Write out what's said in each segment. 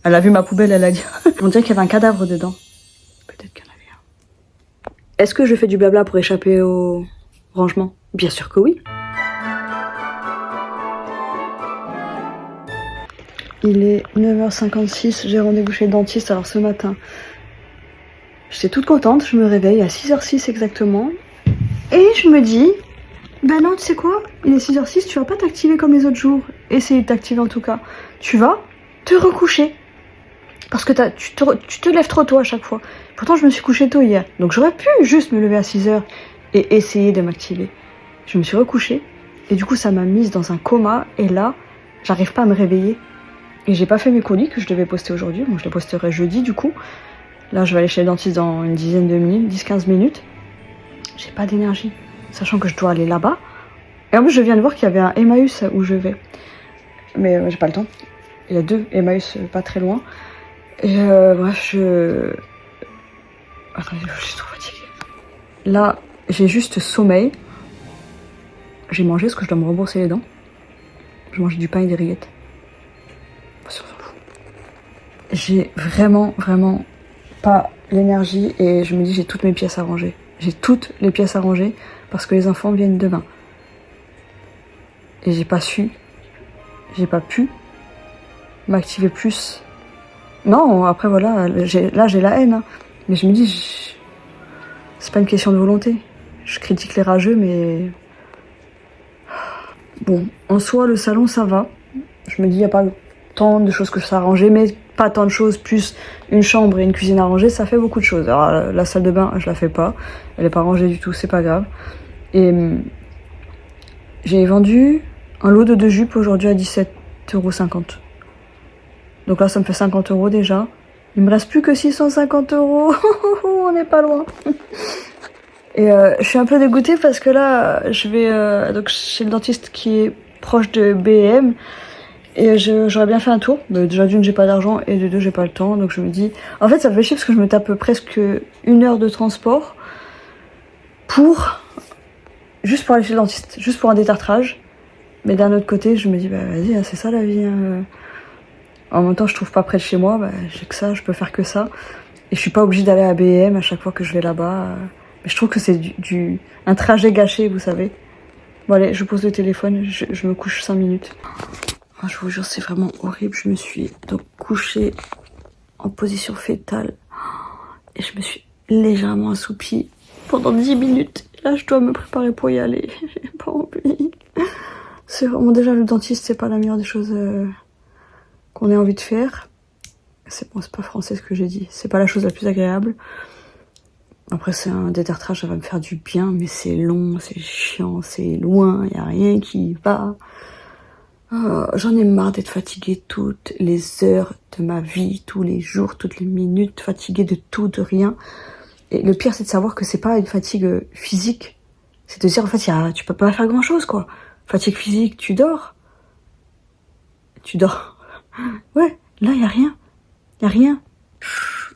Elle a vu ma poubelle, elle a dit. On dirait qu'il y avait un cadavre dedans. Peut-être qu'il y en avait un. Est-ce que je fais du blabla pour échapper au rangement? Bien sûr que oui. Il est 9h56, j'ai rendez-vous chez le dentiste. Alors ce matin, j'étais toute contente, je me réveille à 6h06 exactement. Et je me dis, ben non, tu sais quoi? Il est 6h06, tu vas pas t'activer comme les autres jours. Essayer de t'activer en tout cas. Tu vas te recoucher. Parce que tu te lèves trop tôt à chaque fois. Pourtant, je me suis couchée tôt hier. Donc j'aurais pu juste me lever à 6h et essayer de m'activer. Je me suis recouchée. Et du coup, ça m'a mise dans un coma. Et là, j'arrive pas à me réveiller. Et j'ai pas fait mes colis que je devais poster aujourd'hui. Bon, je les posterai jeudi du coup. Là, je vais aller chez le dentiste dans une dizaine de minutes, 10-15 minutes. J'ai pas d'énergie. Sachant que je dois aller là-bas. Et en plus, je viens de voir qu'il y avait un Emmaüs où je vais. Mais j'ai pas le temps. Il y a 2 Emmaüs pas très loin. Et bref, attendez, je suis trop fatiguée. Là, j'ai juste sommeil. J'ai mangé parce que je dois me rembourser les dents. Je mange du pain et des rillettes. Parce qu'on s'en fout. J'ai vraiment pas l'énergie et je me dis j'ai toutes mes pièces à ranger. J'ai toutes les pièces à ranger parce que les enfants viennent demain. Et j'ai pas pu m'activer plus. Non, après voilà, là j'ai la haine. Hein. Mais je me dis, c'est pas une question de volonté. Je critique les rageux, mais... Bon, en soi, le salon, ça va. Je me dis, il n'y a pas tant de choses que ça a rangé, mais pas tant de choses, plus une chambre et une cuisine à ranger, ça fait beaucoup de choses. Alors, la salle de bain, je la fais pas. Elle est pas rangée du tout, c'est pas grave. Et j'ai vendu un lot de 2 jupes aujourd'hui à 17,50 €. Donc là, ça me fait 50 € déjà. Il me reste plus que 650 €. On n'est pas loin. Et je suis un peu dégoûtée parce que là, je vais donc chez le dentiste qui est proche de B&M. Et j'aurais bien fait un tour. Mais déjà d'une, j'ai pas d'argent et de deux, j'ai pas le temps. Donc je me dis... En fait, ça me fait chier parce que je me tape presque 1 heure de transport pour... Juste pour aller chez le dentiste. Juste pour un détartrage. Mais d'un autre côté, je me dis, bah vas-y, c'est ça la vie. Hein. En même temps, je trouve pas près de chez moi. Bah, j'ai que ça, je peux faire que ça. Et je suis pas obligée d'aller à B&M à chaque fois que je vais là-bas. Mais je trouve que c'est un trajet gâché, vous savez. Bon allez, je pose le téléphone, je me couche 5 minutes. Oh, je vous jure, c'est vraiment horrible. Je me suis donc couchée en position fétale. Et je me suis légèrement assoupie pendant 10 minutes. Là, je dois me préparer pour y aller. J'ai pas envie. C'est vraiment déjà le dentiste, c'est pas la meilleure des choses qu'on ait envie de faire. C'est bon, c'est pas français ce que j'ai dit. C'est pas la chose la plus agréable. Après, c'est un détartrage, ça va me faire du bien, mais c'est long, c'est chiant, c'est loin, y a rien qui va. Oh, j'en ai marre d'être fatiguée toutes les heures de ma vie, tous les jours, toutes les minutes, fatiguée de tout, de rien. Et le pire, c'est de savoir que c'est pas une fatigue physique. C'est de dire, en fait, tu peux pas faire grand chose, quoi. Fatigue physique, tu dors. Tu dors. Ouais, là, y a rien. Y a rien.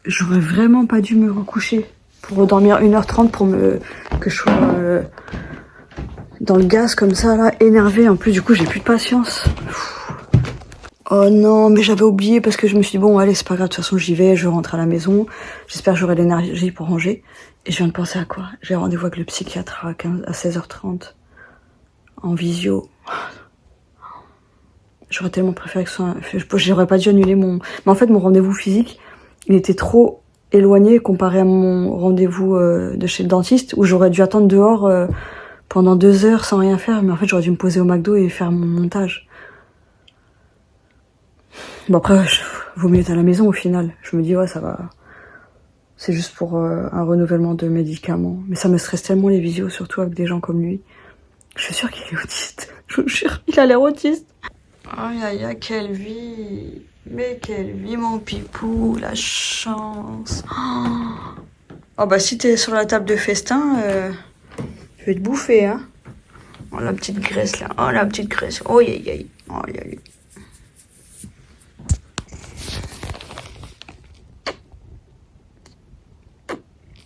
J'aurais vraiment pas dû me recoucher pour dormir 1h30 que je sois dans le gaz comme ça, là, énervée. En plus, du coup, j'ai plus de patience. Oh non, mais j'avais oublié parce que je me suis dit, bon, allez, c'est pas grave, de toute façon, j'y vais, je rentre à la maison. J'espère que j'aurai l'énergie pour ranger. Et je viens de penser à quoi? J'ai rendez-vous avec le psychiatre à 16h30. En visio. J'aurais tellement préféré que ce soit... J'aurais pas dû annuler mon... Mais en fait, mon rendez-vous physique, il était trop éloigné comparé à mon rendez-vous de chez le dentiste, où j'aurais dû attendre dehors pendant 2 heures sans rien faire. Mais en fait, j'aurais dû me poser au McDo et faire mon montage. Bon, après, vaut mieux être à la maison au final. Je me dis, ouais, ça va... C'est juste pour un renouvellement de médicaments. Mais ça me stresse tellement les visios, surtout avec des gens comme lui. Je suis sûre qu'il est autiste. Je vous jure, il a l'air autiste. Aïe aïe aïe, quelle vie. Mais quelle vie, mon pipou, la chance. Oh bah si t'es sur la table de festin, je vais te bouffer, hein. Oh la petite graisse là, oh la petite graisse. Oh aïe aïe, oh aïe aïe.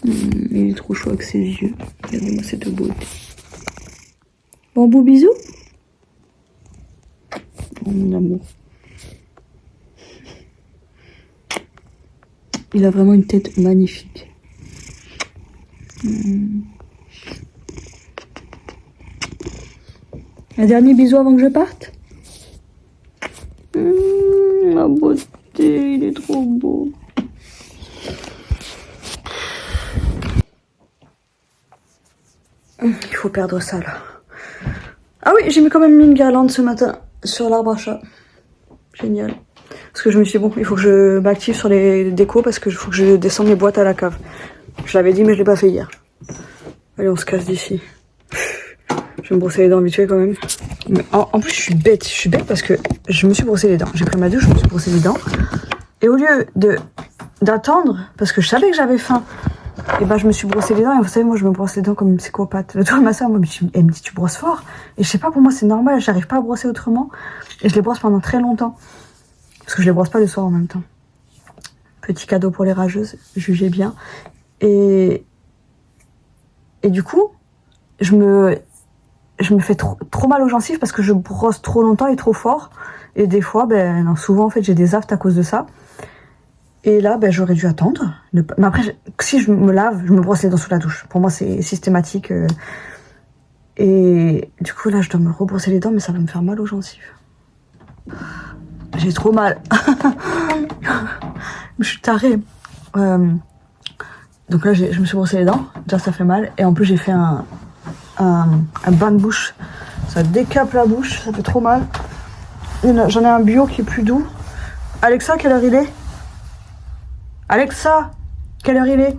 Il est trop chaud avec ses yeux. Regardez-moi cette beauté. Bon, beau bisou. Oh mon amour. Il a vraiment une tête magnifique. Un dernier bisou avant que je parte. Ma beauté, il est trop beau. Il faut perdre ça là. Ah oui, j'ai quand même mis une guirlande ce matin sur l'arbre à chat. Génial. Parce que je me suis dit, bon, il faut que je m'active sur les décos parce que il faut que je descende mes boîtes à la cave. Je l'avais dit, mais je l'ai pas fait hier. Allez, on se casse d'ici. Je vais me brosser les dents vite fait quand même. Mais en plus, je suis bête parce que je me suis brossé les dents. J'ai pris ma douche, je me suis brossé les dents. Et au lieu d'attendre, parce que je savais que j'avais faim, et ben je me suis brossé les dents. Et vous savez, moi, je me brosse les dents comme une psychopathe. Le tour de ma soeur, elle me dit, tu brosses fort. Et je sais pas, pour moi, c'est normal. J'arrive pas à brosser autrement. Et je les brosse pendant très longtemps. Parce que je les brosse pas le soir en même temps. Petit cadeau pour les rageuses, jugez bien. Et du coup, je me fais trop mal aux gencives parce que je brosse trop longtemps et trop fort. Et des fois, non, souvent en fait, j'ai des aftes à cause de ça. Et là, j'aurais dû attendre. Mais après, si je me lave, je me brosse les dents sous la douche. Pour moi, c'est systématique. Et du coup, là, je dois me rebrosser les dents, mais ça va me faire mal aux gencives. J'ai trop mal. Je suis tarée. Donc là, je me suis brossé les dents. Déjà, ça fait mal. Et en plus, j'ai fait un bain de bouche. Ça décape la bouche. Ça fait trop mal. J'en ai un bio qui est plus doux. Alexa, quelle heure il est? Alexa, quelle heure il est?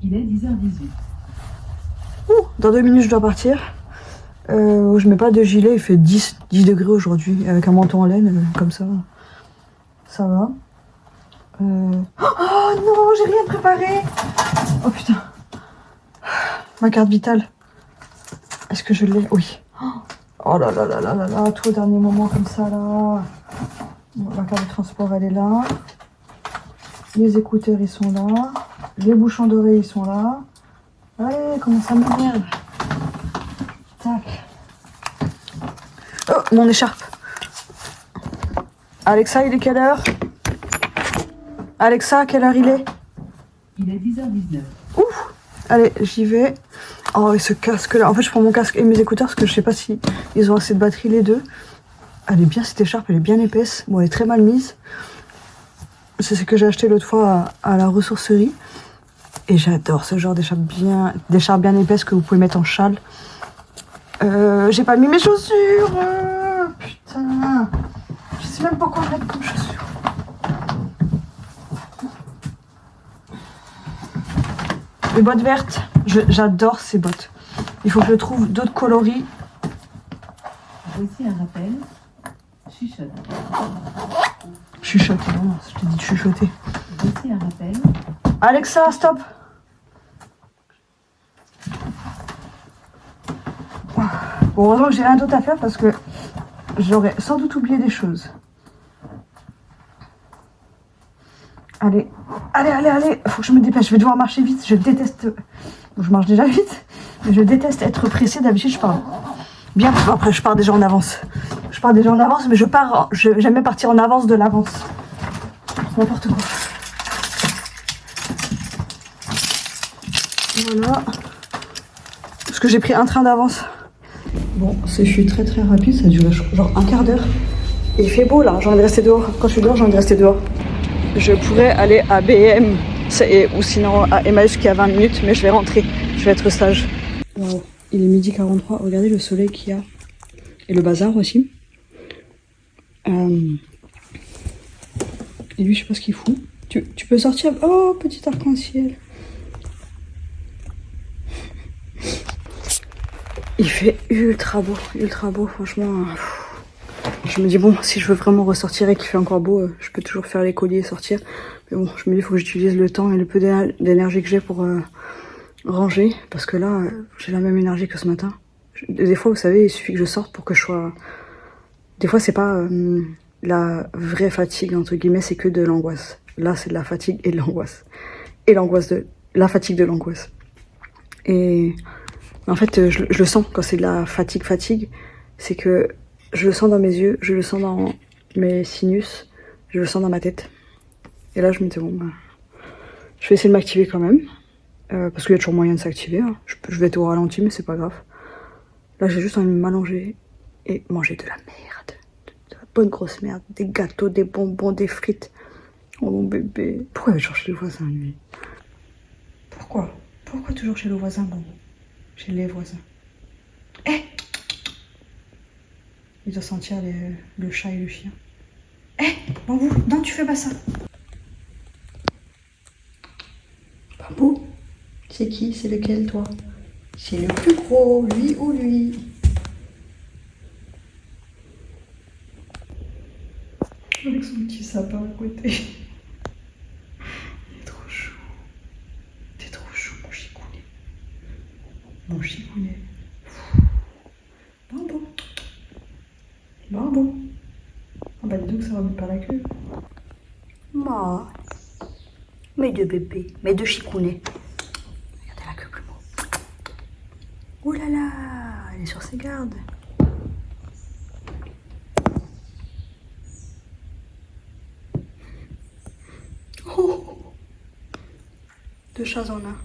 Il est 10h18. Dans 2 minutes, je dois partir. Je mets pas de gilet. Il fait 10 degrés aujourd'hui. Avec un manteau en laine, comme ça. Ça va. Oh non, j'ai rien préparé. Oh putain. Ma carte vitale. Est-ce que je l'ai? Oui. Oh là là là là là là, tout au dernier moment comme ça là. Ma carte de transport elle est là. Les écouteurs ils sont là. Les bouchons d'oreilles ils sont là. Allez, comment ça m'énerve. Tac. Oh, mon écharpe. Alexa, il est quelle heure? Alexa, quelle heure il est? Il est 10h19. Ouf. Allez, j'y vais. Oh, et ce casque-là. En fait, je prends mon casque et mes écouteurs parce que je sais pas si ils ont assez de batterie les deux. Elle est bien, cette écharpe, elle est bien épaisse. Bon, elle est très mal mise. C'est ce que j'ai acheté l'autre fois à la ressourcerie. Et j'adore ce genre d'écharpe bien épaisse que vous pouvez mettre en châle. J'ai pas mis mes chaussures. Putain. Je sais même pas quoi mettre comme chaussures. Les bottes vertes, j'adore ces bottes. Il faut que je trouve d'autres coloris. Voici un rappel. Chuchote. Chuchote, non, je t'ai dit de chuchoter. Voici un rappel. Alexa, stop. Bon, heureusement que j'ai rien d'autre à faire parce que j'aurais sans doute oublié des choses. Allez, faut que je me dépêche, je vais devoir marcher vite, je déteste... Bon, je marche déjà vite, mais je déteste être pressée, d'habitude je pars bien, après je pars déjà en avance. Je pars déjà en avance, mais j'aime bien partir en avance de l'avance. N'importe quoi. Voilà. Parce que j'ai pris un train d'avance. Bon, je suis très très rapide, ça dure genre un quart d'heure. Et il fait beau là, j'ai envie de rester dehors. Quand je suis dehors, j'ai envie de rester dehors. Je pourrais aller à BM ou sinon à Emmaüs qui est à 20 minutes, mais je vais rentrer, je vais être sage. Wow. Il est 12h43, regardez le soleil qu'il y a. Et le bazar aussi. Et lui, je sais pas ce qu'il fout. Tu peux sortir. Oh, petit arc-en-ciel. Il fait ultra beau, franchement. Je me dis, bon, si je veux vraiment ressortir et qu'il fait encore beau, je peux toujours faire les colliers et sortir. Mais bon, je me dis, il faut que j'utilise le temps et le peu d'énergie que j'ai pour ranger. Parce que là, j'ai la même énergie que ce matin. Des fois, vous savez, il suffit que je sorte pour que je sois... Des fois, c'est pas la vraie fatigue, entre guillemets, c'est que de l'angoisse. Là, c'est de la fatigue et de l'angoisse. Et la fatigue de l'angoisse. Et en fait, je le sens quand c'est de la fatigue. C'est que je le sens dans mes yeux, je le sens dans mes sinus, je le sens dans ma tête. Et là, je me dis, bon, Je vais essayer de m'activer quand même. Parce qu'il y a toujours moyen de s'activer. Hein. Je vais être au ralenti, mais c'est pas grave. Là, j'ai juste envie de m'allonger et manger de la merde. De la bonne grosse merde. Des gâteaux, des bonbons, des frites. Oh mon bébé. Pourquoi il va toujours chez le voisin, lui? Pourquoi toujours chez le voisin, bon? Chez les voisins. Eh, il doit sentir le chat et le chien. Eh, Bambou, non, tu fais pas ça. Bambou, c'est qui? C'est lequel, toi? C'est le plus gros, lui ou lui? Avec son petit sapin à côté. Il est trop chou. T'es trop chou, mon chicounet. Mon chicounet. Bambou. Bambou. Ah bah dis donc, ça remonte par la queue. Ma. Mes deux bébés, mes deux chicounets. Regardez la queue plus beau. Oh là là, elle est sur ses gardes. Oh, deux chats en un.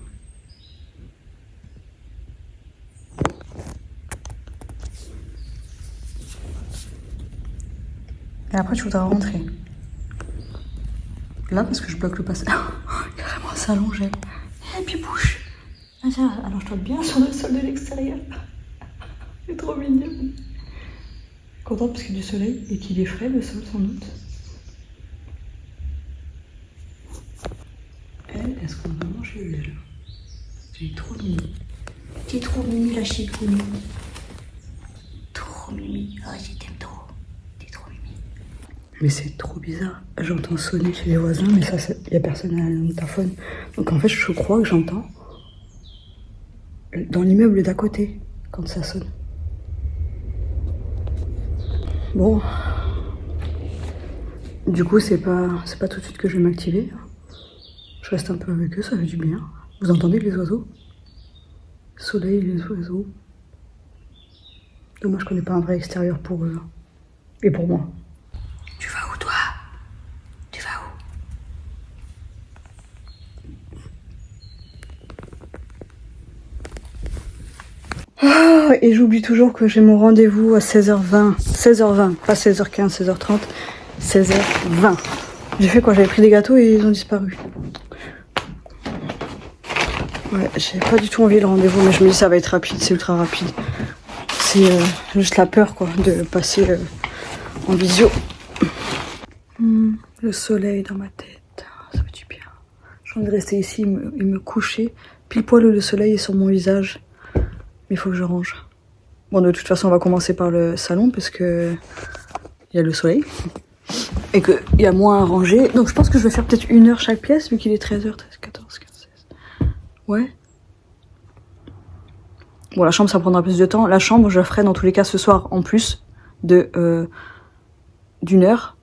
Et après, tu voudras rentrer. Là, parce que je bloque le passage. Carrément, s'allonger. Et puis bouge. Allonge-toi bien sur le sol de l'extérieur. C'est trop mignon. Contente parce qu'il y a du soleil et qu'il est frais, le sol, sans doute. Elle, est-ce qu'on va manger là? C'est trop mimi. T'es trop mimi, la chicoune. Trop mimi. Ah, je t'aime trop. Mais c'est trop bizarre. J'entends sonner chez les voisins, mais ça, y a personne à l'interphone. Donc en fait, je crois que j'entends dans l'immeuble d'à côté quand ça sonne. Bon. Du coup, c'est pas tout de suite que je vais m'activer. Je reste un peu avec eux, ça fait du bien. Vous entendez les oiseaux? Le soleil, les oiseaux. Dommage qu'on n'ait pas un vrai extérieur pour eux. Et pour moi. Tu vas où, toi? Tu vas où? Ah, et j'oublie toujours que j'ai mon rendez-vous à 16h20. 16h20, pas 16h15, 16h30. 16h20. J'ai fait quoi? J'avais pris des gâteaux et ils ont disparu. Ouais, j'ai pas du tout envie le rendez-vous, mais je me dis ça va être rapide, c'est ultra rapide. C'est juste la peur, quoi, de passer en visio. Le soleil dans ma tête, ça fait du bien. J'ai envie de rester ici et me coucher. Pile poil où le soleil est sur mon visage. Mais il faut que je range. Bon, de toute façon, on va commencer par le salon parce que il y a le soleil. Et qu'il y a moins à ranger. Donc je pense que je vais faire peut-être 1 heure chaque pièce, vu qu'il est 13h, 13, 14, 15, 16. Ouais. Bon, la chambre, ça prendra plus de temps. La chambre, je la ferai dans tous les cas ce soir en plus d'une heure.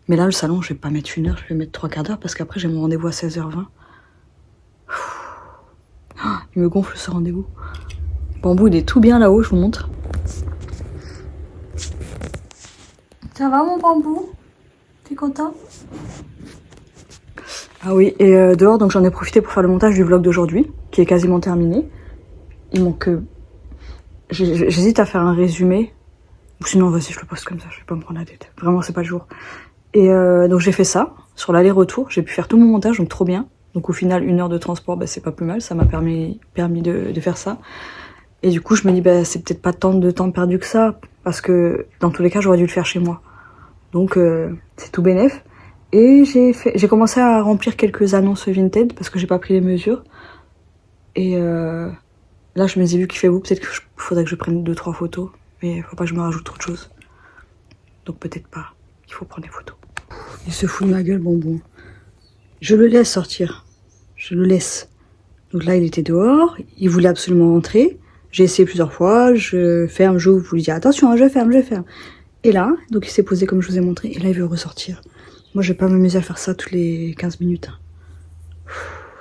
Mais là, le salon, je vais pas mettre 1 heure, je vais mettre 3/4 d'heure parce qu'après, j'ai mon rendez-vous à 16h20. Il me gonfle ce rendez-vous. Bambou, il est tout bien là-haut, je vous montre. Ça va, mon Bambou? T'es content? Ah oui, et dehors, donc j'en ai profité pour faire le montage du vlog d'aujourd'hui, qui est quasiment terminé. Il manque... J'hésite à faire un résumé. Ou sinon, vas-y, je le poste comme ça, je vais pas me prendre la tête. Vraiment, c'est pas le jour. Et donc j'ai fait ça, sur l'aller-retour. J'ai pu faire tout mon montage, donc trop bien. Donc au final, 1 heure de transport, bah, c'est pas plus mal. Ça m'a permis de faire ça. Et du coup, je me dis, bah, c'est peut-être pas tant de temps perdu que ça. Parce que dans tous les cas, j'aurais dû le faire chez moi. Donc c'est tout bénef. Et j'ai commencé à remplir quelques annonces Vinted parce que j'ai pas pris les mesures. Et là, je me suis vu qu'il fait beau. Peut-être qu'il faudrait que je prenne 2-3 photos. Mais faut pas que je me rajoute trop de choses. Donc peut-être pas. Il faut prendre des photos. Il se fout de ma gueule, Bonbon. Je le laisse sortir. Je le laisse. Donc là, il était dehors. Il voulait absolument rentrer. J'ai essayé plusieurs fois. Je ferme, j'ouvre. Vous lui dites attention, hein, je ferme. Et là, donc il s'est posé comme je vous ai montré. Et là, il veut ressortir. Moi, je vais pas m'amuser à faire ça toutes les 15 minutes.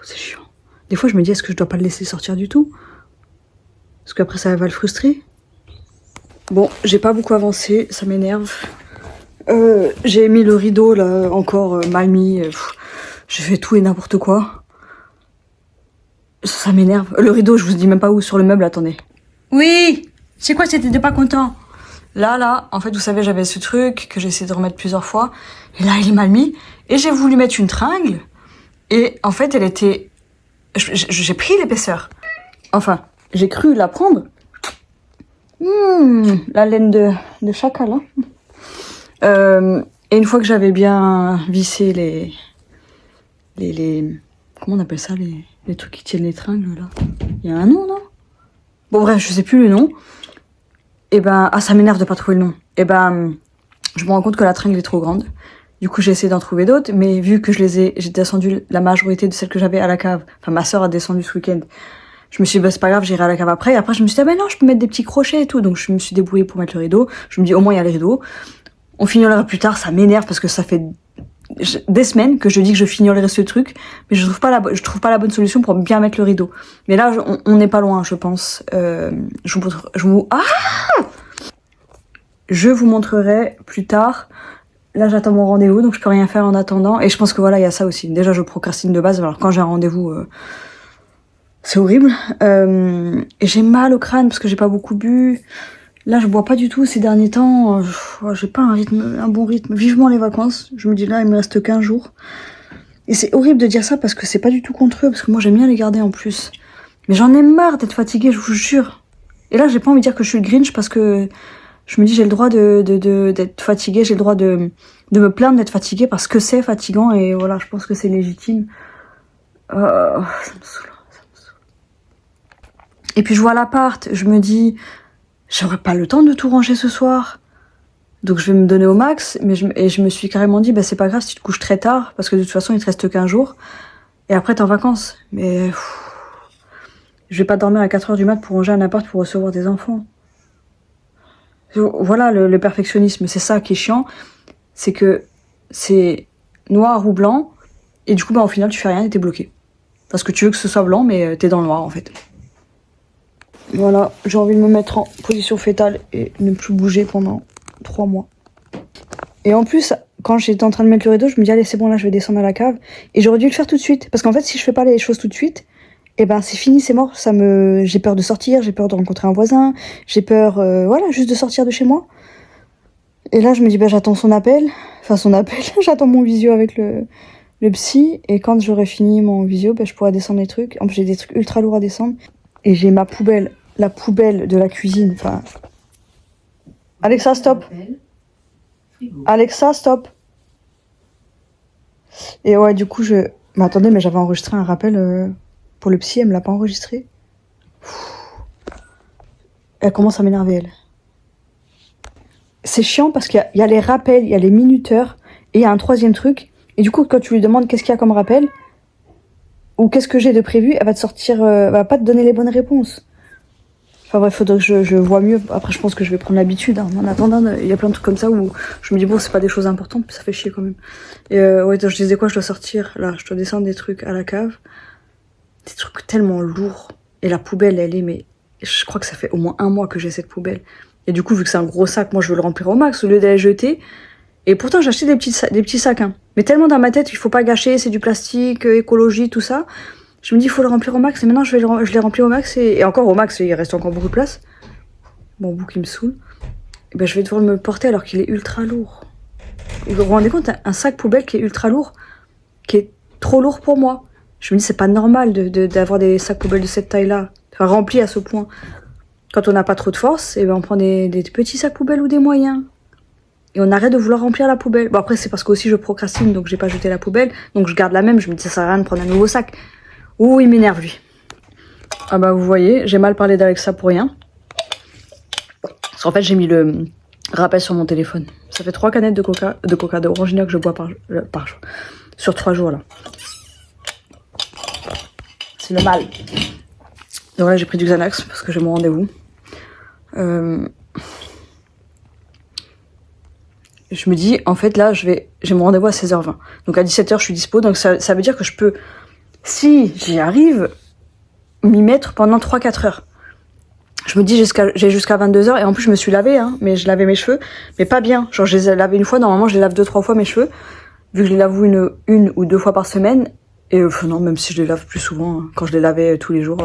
C'est chiant. Des fois, je me dis, est-ce que je dois pas le laisser sortir du tout? Parce qu'après, ça va le frustrer. Bon, j'ai pas beaucoup avancé. Ça m'énerve. J'ai mis le rideau, là, encore mal mis. J'ai fait tout et n'importe quoi. Ça m'énerve. Le rideau, je vous dis même pas où, sur le meuble, attendez. Oui! C'est quoi, t'étais pas content? Là, en fait, vous savez, j'avais ce truc que j'ai essayé de remettre plusieurs fois. Et là, il est mal mis. Et j'ai voulu mettre une tringle. Et en fait, elle était... J'ai pris l'épaisseur. Enfin, j'ai cru la prendre. La laine de chacal, hein. Et une fois que j'avais bien vissé les comment on appelle ça, les trucs qui tiennent les tringles, là. Il y a un nom, non? Bon, bref, je sais plus le nom. Et ben, ça m'énerve de pas trouver le nom. Et ben, je me rends compte que la tringle est trop grande. Du coup, j'ai essayé d'en trouver d'autres, mais vu que j'ai descendu la majorité de celles que j'avais à la cave. Enfin, ma sœur a descendu ce week-end. Je me suis dit, bah, c'est pas grave, j'irai à la cave après. Et après, je me suis dit, ah ben non, je peux mettre des petits crochets et tout. Donc, je me suis débrouillée pour mettre le rideau. Je me dis, au moins, il y a le rideau. On fignolerait plus tard, ça m'énerve parce que ça fait des semaines que je dis que je fignolerais ce truc, mais je trouve pas la bonne solution pour bien mettre le rideau. Mais là, on n'est pas loin, je pense. Je vous montrerai plus tard. Là, j'attends mon rendez-vous, donc je peux rien faire en attendant. Et je pense que voilà, il y a ça aussi. Déjà, je procrastine de base. Alors quand j'ai un rendez-vous, c'est horrible. Et j'ai mal au crâne parce que j'ai pas beaucoup bu. Là, je bois pas du tout ces derniers temps. J'ai pas un bon rythme. Vivement les vacances. Je me dis là, il me reste 15 jours. Et c'est horrible de dire ça parce que c'est pas du tout contre eux, parce que moi j'aime bien les garder en plus. Mais j'en ai marre d'être fatiguée, je vous jure. Et là, j'ai pas envie de dire que je suis le Grinch parce que je me dis j'ai le droit d'être fatiguée, j'ai le droit de me plaindre d'être fatiguée parce que c'est fatigant et voilà, je pense que c'est légitime. Ça me saoule. Et puis je vois l'appart, je me dis j'aurais pas le temps de tout ranger ce soir. Donc je vais me donner au max, et je me suis carrément dit, bah c'est pas grave si tu te couches très tard, parce que de toute façon il te reste qu'un jour, et après t'es en vacances. Mais je vais pas dormir à 4h du mat pour ranger un appart pour recevoir des enfants. Voilà le perfectionnisme, c'est ça qui est chiant, c'est que c'est noir ou blanc, et du coup bah au final tu fais rien et t'es bloqué. Parce que tu veux que ce soit blanc, mais t'es dans le noir en fait. Voilà, j'ai envie de me mettre en position fétale et ne plus bouger pendant 3 mois. Et en plus, quand j'étais en train de mettre le rideau, je me dis allez c'est bon là je vais descendre à la cave. Et j'aurais dû le faire tout de suite. Parce qu'en fait si je fais pas les choses tout de suite, et ben c'est fini, c'est mort. J'ai peur de sortir, j'ai peur de rencontrer un voisin, j'ai peur voilà, juste de sortir de chez moi. Et là je me dis bah j'attends son appel. Enfin son appel, j'attends mon visio avec le psy. Et quand j'aurai fini mon visio, bah, je pourrai descendre les trucs. En plus j'ai des trucs ultra lourds à descendre. Et j'ai ma poubelle, la poubelle de la cuisine. Enfin. Alexa, stop. Alexa, stop. Et ouais, du coup, Mais attendez, mais j'avais enregistré un rappel pour le psy, elle me l'a pas enregistré. Elle commence à m'énerver, elle. C'est chiant parce qu'il y a les rappels, il y a les minuteurs, et il y a un troisième truc. Et du coup, quand tu lui demandes qu'est-ce qu'il y a comme rappel, ou qu'est-ce que j'ai de prévu, elle va te sortir, elle va pas te donner les bonnes réponses. Enfin bref, faudrait que je vois mieux. Après, je pense que je vais prendre l'habitude. Hein. En attendant, il y a plein de trucs comme ça où je me dis, bon, c'est pas des choses importantes, mais ça fait chier quand même. Et ouais, je disais quoi, je dois sortir. Là, je dois descendre des trucs à la cave. Des trucs tellement lourds. Et la poubelle, elle est, mais je crois que ça fait au moins 1 mois que j'ai cette poubelle. Et du coup, vu que c'est un gros sac, moi, je veux le remplir au max au lieu d'aller jeter. Et pourtant, j'ai acheté des petits sacs. Hein. Mais tellement dans ma tête, il faut pas gâcher, c'est du plastique, écologie, tout ça. Je me dis, il faut le remplir au max, et maintenant je l'ai rempli au max, et encore au max, il reste encore beaucoup de place. Mon bout qui me saoule. Et ben, je vais devoir me porter alors qu'il est ultra lourd. Vous vous rendez compte, un sac poubelle qui est ultra lourd, qui est trop lourd pour moi. Je me dis, c'est pas normal d'avoir des sacs poubelles de cette taille-là, enfin remplis à ce point. Quand on n'a pas trop de force, et ben, on prend des petits sacs poubelles ou des moyens. Et on arrête de vouloir remplir la poubelle. Bon, après, c'est parce qu'aussi je procrastine, donc j'ai pas jeté la poubelle, donc je garde la même, je me dis, ça sert à rien de prendre un nouveau sac. Ouh, il m'énerve lui. Ah bah vous voyez, j'ai mal parlé d'Alexa pour rien. Parce qu'en fait j'ai mis le rappel sur mon téléphone. Ça fait 3 canettes de coca d'orangina que je bois par jour. Sur 3 jours là. C'est le mal. Donc là j'ai pris du Xanax parce que j'ai mon rendez-vous. Je me dis, en fait là j'ai mon rendez-vous à 16h20. Donc à 17h je suis dispo, donc ça veut dire que je peux... Si j'y arrive, m'y mettre pendant 3-4 heures. Je me dis j'ai jusqu'à 22h et en plus je me suis lavée, hein, mais je lavais mes cheveux, mais pas bien. Genre je les ai lavés une fois, normalement je les lave 2-3 fois mes cheveux, vu que je les lave une ou 2 fois par semaine, Et non, même si je les lave plus souvent, hein. Quand je les lavais tous les jours,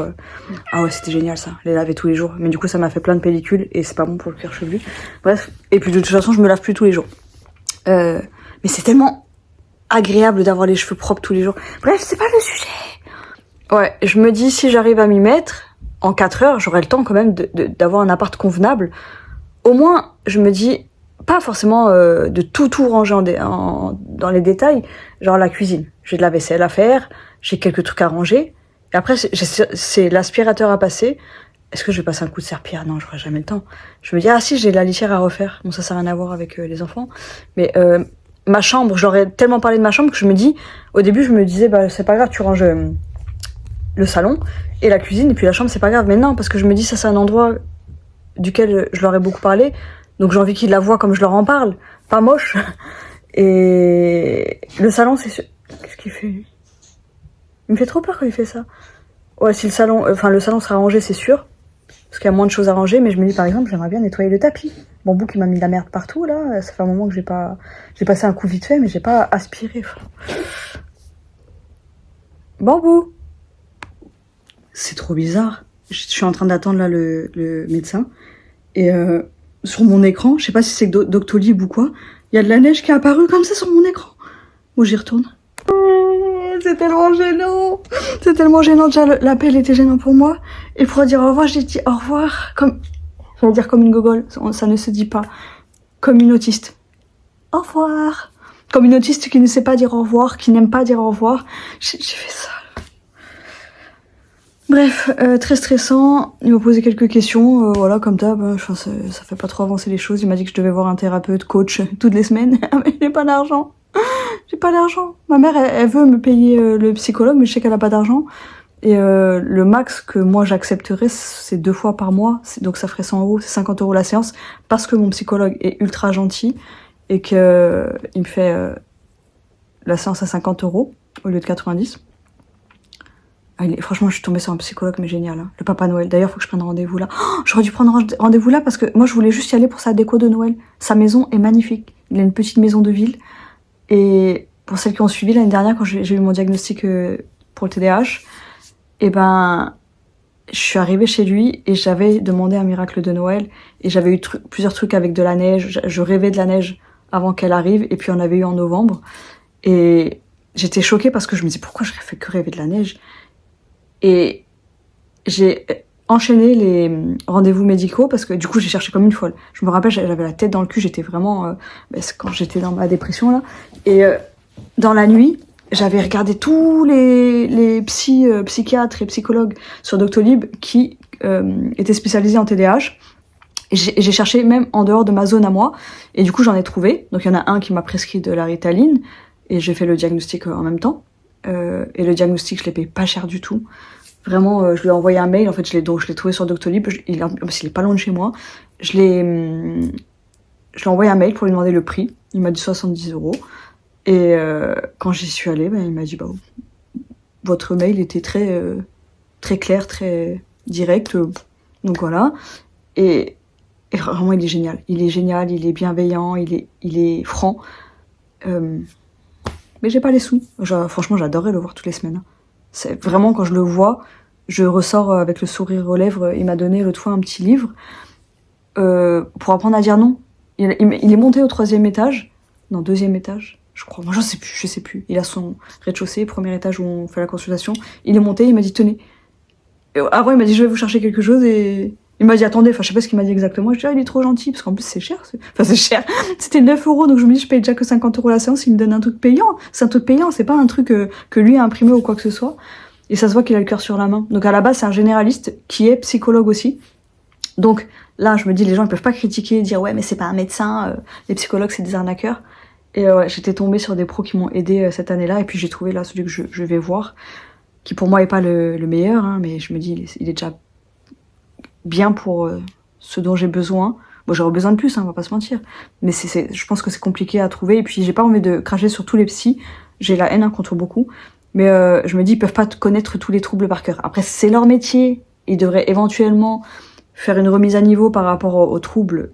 ah ouais, c'était génial ça, les laver tous les jours. Mais du coup, ça m'a fait plein de pellicules et c'est pas bon pour le cuir chevelu. Bref, et puis de toute façon, je me lave plus tous les jours. Mais c'est tellement agréable d'avoir les cheveux propres tous les jours. Bref, c'est pas le sujet. Ouais, je me dis, si j'arrive à m'y mettre, en 4 heures, j'aurai le temps quand même d'avoir un appart convenable. Au moins, je me dis, pas forcément de tout ranger dans les détails, genre la cuisine. J'ai de la vaisselle à faire, j'ai quelques trucs à ranger. Et après, c'est l'aspirateur à passer. Est-ce que je vais passer un coup de serpillère? Non, j'aurai jamais le temps. Je me dis, ah si, j'ai la litière à refaire. Bon, ça n'a rien à voir avec les enfants. Mais ma chambre, j'aurais tellement parlé de ma chambre que je me dis, au début, je me disais, bah c'est pas grave, tu ranges le salon et la cuisine, et puis la chambre, c'est pas grave. Mais non, parce que je me dis, ça c'est un endroit duquel je leur ai beaucoup parlé. Donc j'ai envie qu'ils la voient comme je leur en parle. Pas moche. Et le salon, c'est... Qu'est-ce qu'il fait, lui? Il me fait trop peur quand il fait ça. Ouais, si le salon sera rangé, c'est sûr. Parce qu'il y a moins de choses à ranger, mais je me dis, par exemple, j'aimerais bien nettoyer le tapis. Bambou qui m'a mis de la merde partout, là. Ça fait un moment que j'ai passé un coup vite fait, mais j'ai pas aspiré. Bambou! C'est trop bizarre. Je suis en train d'attendre, là, le médecin. Et sur mon écran, je sais pas si c'est Doctolib ou quoi, il y a de la neige qui est apparue comme ça sur mon écran. Bon, j'y retourne. C'est tellement gênant. C'est tellement gênant. Déjà, l'appel était gênant pour moi. Et pour dire au revoir, j'ai dit au revoir. J'allais dire comme une gogole. Ça ne se dit pas. Comme une autiste. Au revoir. Comme une autiste qui ne sait pas dire au revoir, qui n'aime pas dire au revoir. J'ai fait ça. Bref, très stressant. Il m'a posé quelques questions. Voilà, comme d'hab. Ça fait pas trop avancer les choses. Il m'a dit que je devais voir un thérapeute, coach, toutes les semaines. Mais j'ai pas d'argent. J'ai pas d'argent. Ma mère, elle veut me payer le psychologue, mais je sais qu'elle a pas d'argent. Et le max que moi j'accepterais, c'est 2 fois par mois. Donc ça ferait 100 euros, c'est 50 euros la séance. Parce que mon psychologue est ultra gentil et qu'il me fait la séance à 50 euros au lieu de 90. Franchement, je suis tombée sur un psychologue, mais génial. Hein. Le Papa Noël. D'ailleurs, faut que je prenne rendez-vous là. Oh, j'aurais dû prendre rendez-vous là parce que moi, je voulais juste y aller pour sa déco de Noël. Sa maison est magnifique. Il a une petite maison de ville. Et pour celles qui ont suivi l'année dernière, quand j'ai eu mon diagnostic pour le TDAH, et ben, je suis arrivée chez lui et j'avais demandé un miracle de Noël. Et j'avais eu plusieurs trucs avec de la neige. Je rêvais de la neige avant qu'elle arrive. Et puis, on avait eu en novembre. Et j'étais choquée parce que je me disais, pourquoi je fais que rêver de la neige? Et j'ai enchaîné les rendez-vous médicaux parce que du coup j'ai cherché comme une folle. Je me rappelle, j'avais la tête dans le cul, j'étais vraiment... quand j'étais dans ma dépression là. Et dans la nuit, j'avais regardé tous les psychiatres et psychologues sur Doctolib qui étaient spécialisés en TDAH. Et j'ai cherché même en dehors de ma zone à moi. Et du coup j'en ai trouvé. Donc il y en a un qui m'a prescrit de la Ritaline. Et j'ai fait le diagnostic en même temps. Et le diagnostic, je l'ai payé pas cher du tout. Vraiment, je lui ai envoyé un mail. En fait, je l'ai trouvé sur Doctolib. Il est pas loin de chez moi. Je lui ai envoyé un mail pour lui demander le prix. Il m'a dit 70 euros. Et quand j'y suis allée, il m'a dit votre mail était très très clair, très direct. Donc voilà. Et vraiment, il est génial. Il est génial. Il est bienveillant. Il est franc. Mais j'ai pas les sous. Franchement, j'adorerais le voir toutes les semaines. C'est vraiment, quand je le vois, je ressors avec le sourire aux lèvres. Il m'a donné l'autre fois un petit livre pour apprendre à dire non. Il est monté au 3e étage. Non, 2e étage, je crois. Moi, je sais plus. Il a son rez-de-chaussée, 1er étage où on fait la consultation. Il est monté, il m'a dit tenez. Et avant, il m'a dit je vais vous chercher quelque chose et... Il m'a dit attendez, je sais pas ce qu'il m'a dit exactement. Je dis il est trop gentil parce qu'en plus c'est cher. C'est cher. C'était 9 euros, donc je me dis je paye déjà que 50 euros la séance. Il me donne un truc payant. C'est un truc payant, c'est pas un truc que lui a imprimé ou quoi que ce soit. Et ça se voit qu'il a le cœur sur la main. Donc à la base c'est un généraliste qui est psychologue aussi. Donc là je me dis les gens ils peuvent pas critiquer, dire ouais mais c'est pas un médecin. Les psychologues c'est des arnaqueurs. Et ouais, j'étais tombée sur des pros qui m'ont aidé cette année-là. Et puis j'ai trouvé là celui que je vais voir, qui pour moi est pas le meilleur, hein, mais je me dis il est déjà bien pour ce dont j'ai besoin. Bon, j'aurais besoin de plus, hein, on va pas se mentir. Mais je pense que c'est compliqué à trouver. Et puis, j'ai pas envie de cracher sur tous les psys. J'ai la haine contre beaucoup. Mais je me dis, ils peuvent pas connaître tous les troubles par cœur. Après, c'est leur métier. Ils devraient éventuellement faire une remise à niveau par rapport aux troubles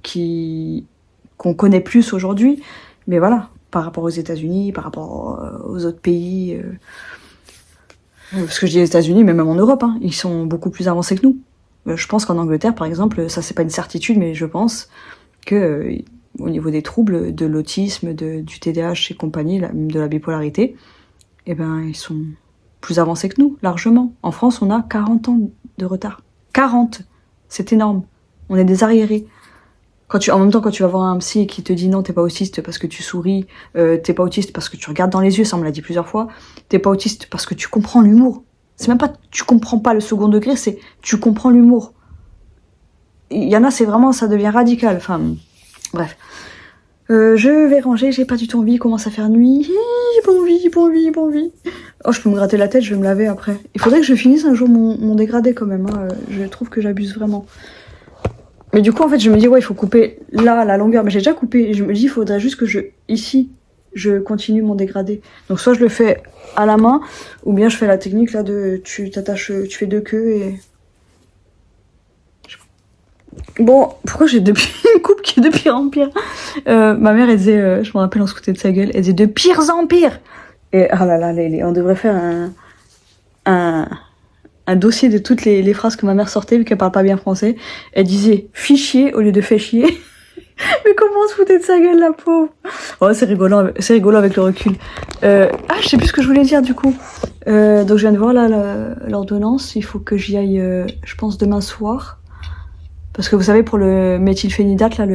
qu'on connaît plus aujourd'hui. Mais voilà, par rapport aux États-Unis, par rapport aux autres pays... Parce que je dis les États-Unis, mais même en Europe, hein, ils sont beaucoup plus avancés que nous. Je pense qu'en Angleterre, par exemple, ça c'est pas une certitude, mais je pense que au niveau des troubles, de l'autisme, du TDAH et compagnie, même de la bipolarité, eh ben ils sont plus avancés que nous, largement. En France, on a 40 ans de retard. 40, c'est énorme. On est des arriérés. En même temps, quand tu vas voir un psy qui te dit non, t'es pas autiste parce que tu souris, t'es pas autiste parce que tu regardes dans les yeux, ça on me l'a dit plusieurs fois, t'es pas autiste parce que tu comprends l'humour. C'est même pas tu comprends pas le second degré, c'est tu comprends l'humour. Il y en a, c'est vraiment, ça devient radical. Enfin, bref. Je vais ranger, j'ai pas du tout envie, il commence à faire nuit. Bon envie. Oh, je peux me gratter la tête, je vais me laver après. Il faudrait que je finisse un jour mon dégradé quand même, hein. Je trouve que j'abuse vraiment. Mais du coup, en fait, je me dis, ouais, il faut couper là, la longueur. Mais j'ai déjà coupé. Et je me dis, il faudrait juste que ici, je continue mon dégradé. Donc, soit je le fais à la main, ou bien je fais la technique là tu fais 2 queues et... Bon, pourquoi j'ai une coupe qui est de pire en pire? Ma mère, elle disait, je me rappelle, on se foutait de sa gueule, elle disait de pire en pire. Et, ah là là, on devrait faire un dossier de toutes les phrases que ma mère sortait, vu qu'elle parle pas bien français. Elle disait fichier au lieu de fait chier. Mais comment on se foutait de sa gueule, la pauvre? Oh, c'est rigolo avec le recul. Je sais plus ce que je voulais dire, du coup. Donc, je viens de voir, là, l'ordonnance. Il faut que j'y aille, je pense, demain soir. Parce que vous savez, pour le méthylphénidate, là,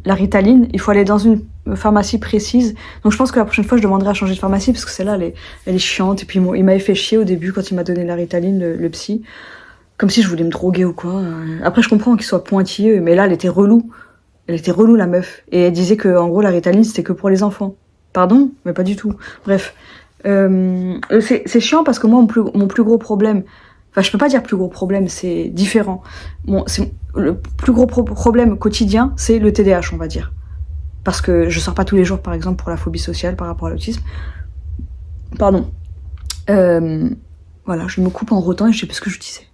la Ritaline, il faut aller dans une pharmacie précise. Donc je pense que la prochaine fois, je demanderai à changer de pharmacie parce que celle-là, elle est chiante. Et puis il m'avait fait chier au début quand il m'a donné la Ritaline, le psy. Comme si je voulais me droguer ou quoi. Après, je comprends qu'il soit pointilleux, mais là, elle était relou. Elle était relou, la meuf. Et elle disait que, en gros, la Ritaline, c'était que pour les enfants. Pardon? Mais pas du tout. Bref. C'est chiant parce que moi, mon plus gros problème... Enfin, je peux pas dire plus gros problème, c'est différent. Le plus gros problème quotidien, c'est le TDAH, on va dire. Parce que je sors pas tous les jours, par exemple, pour la phobie sociale par rapport à l'autisme. Pardon. Voilà, je me coupe en rotant et je sais plus ce que je disais.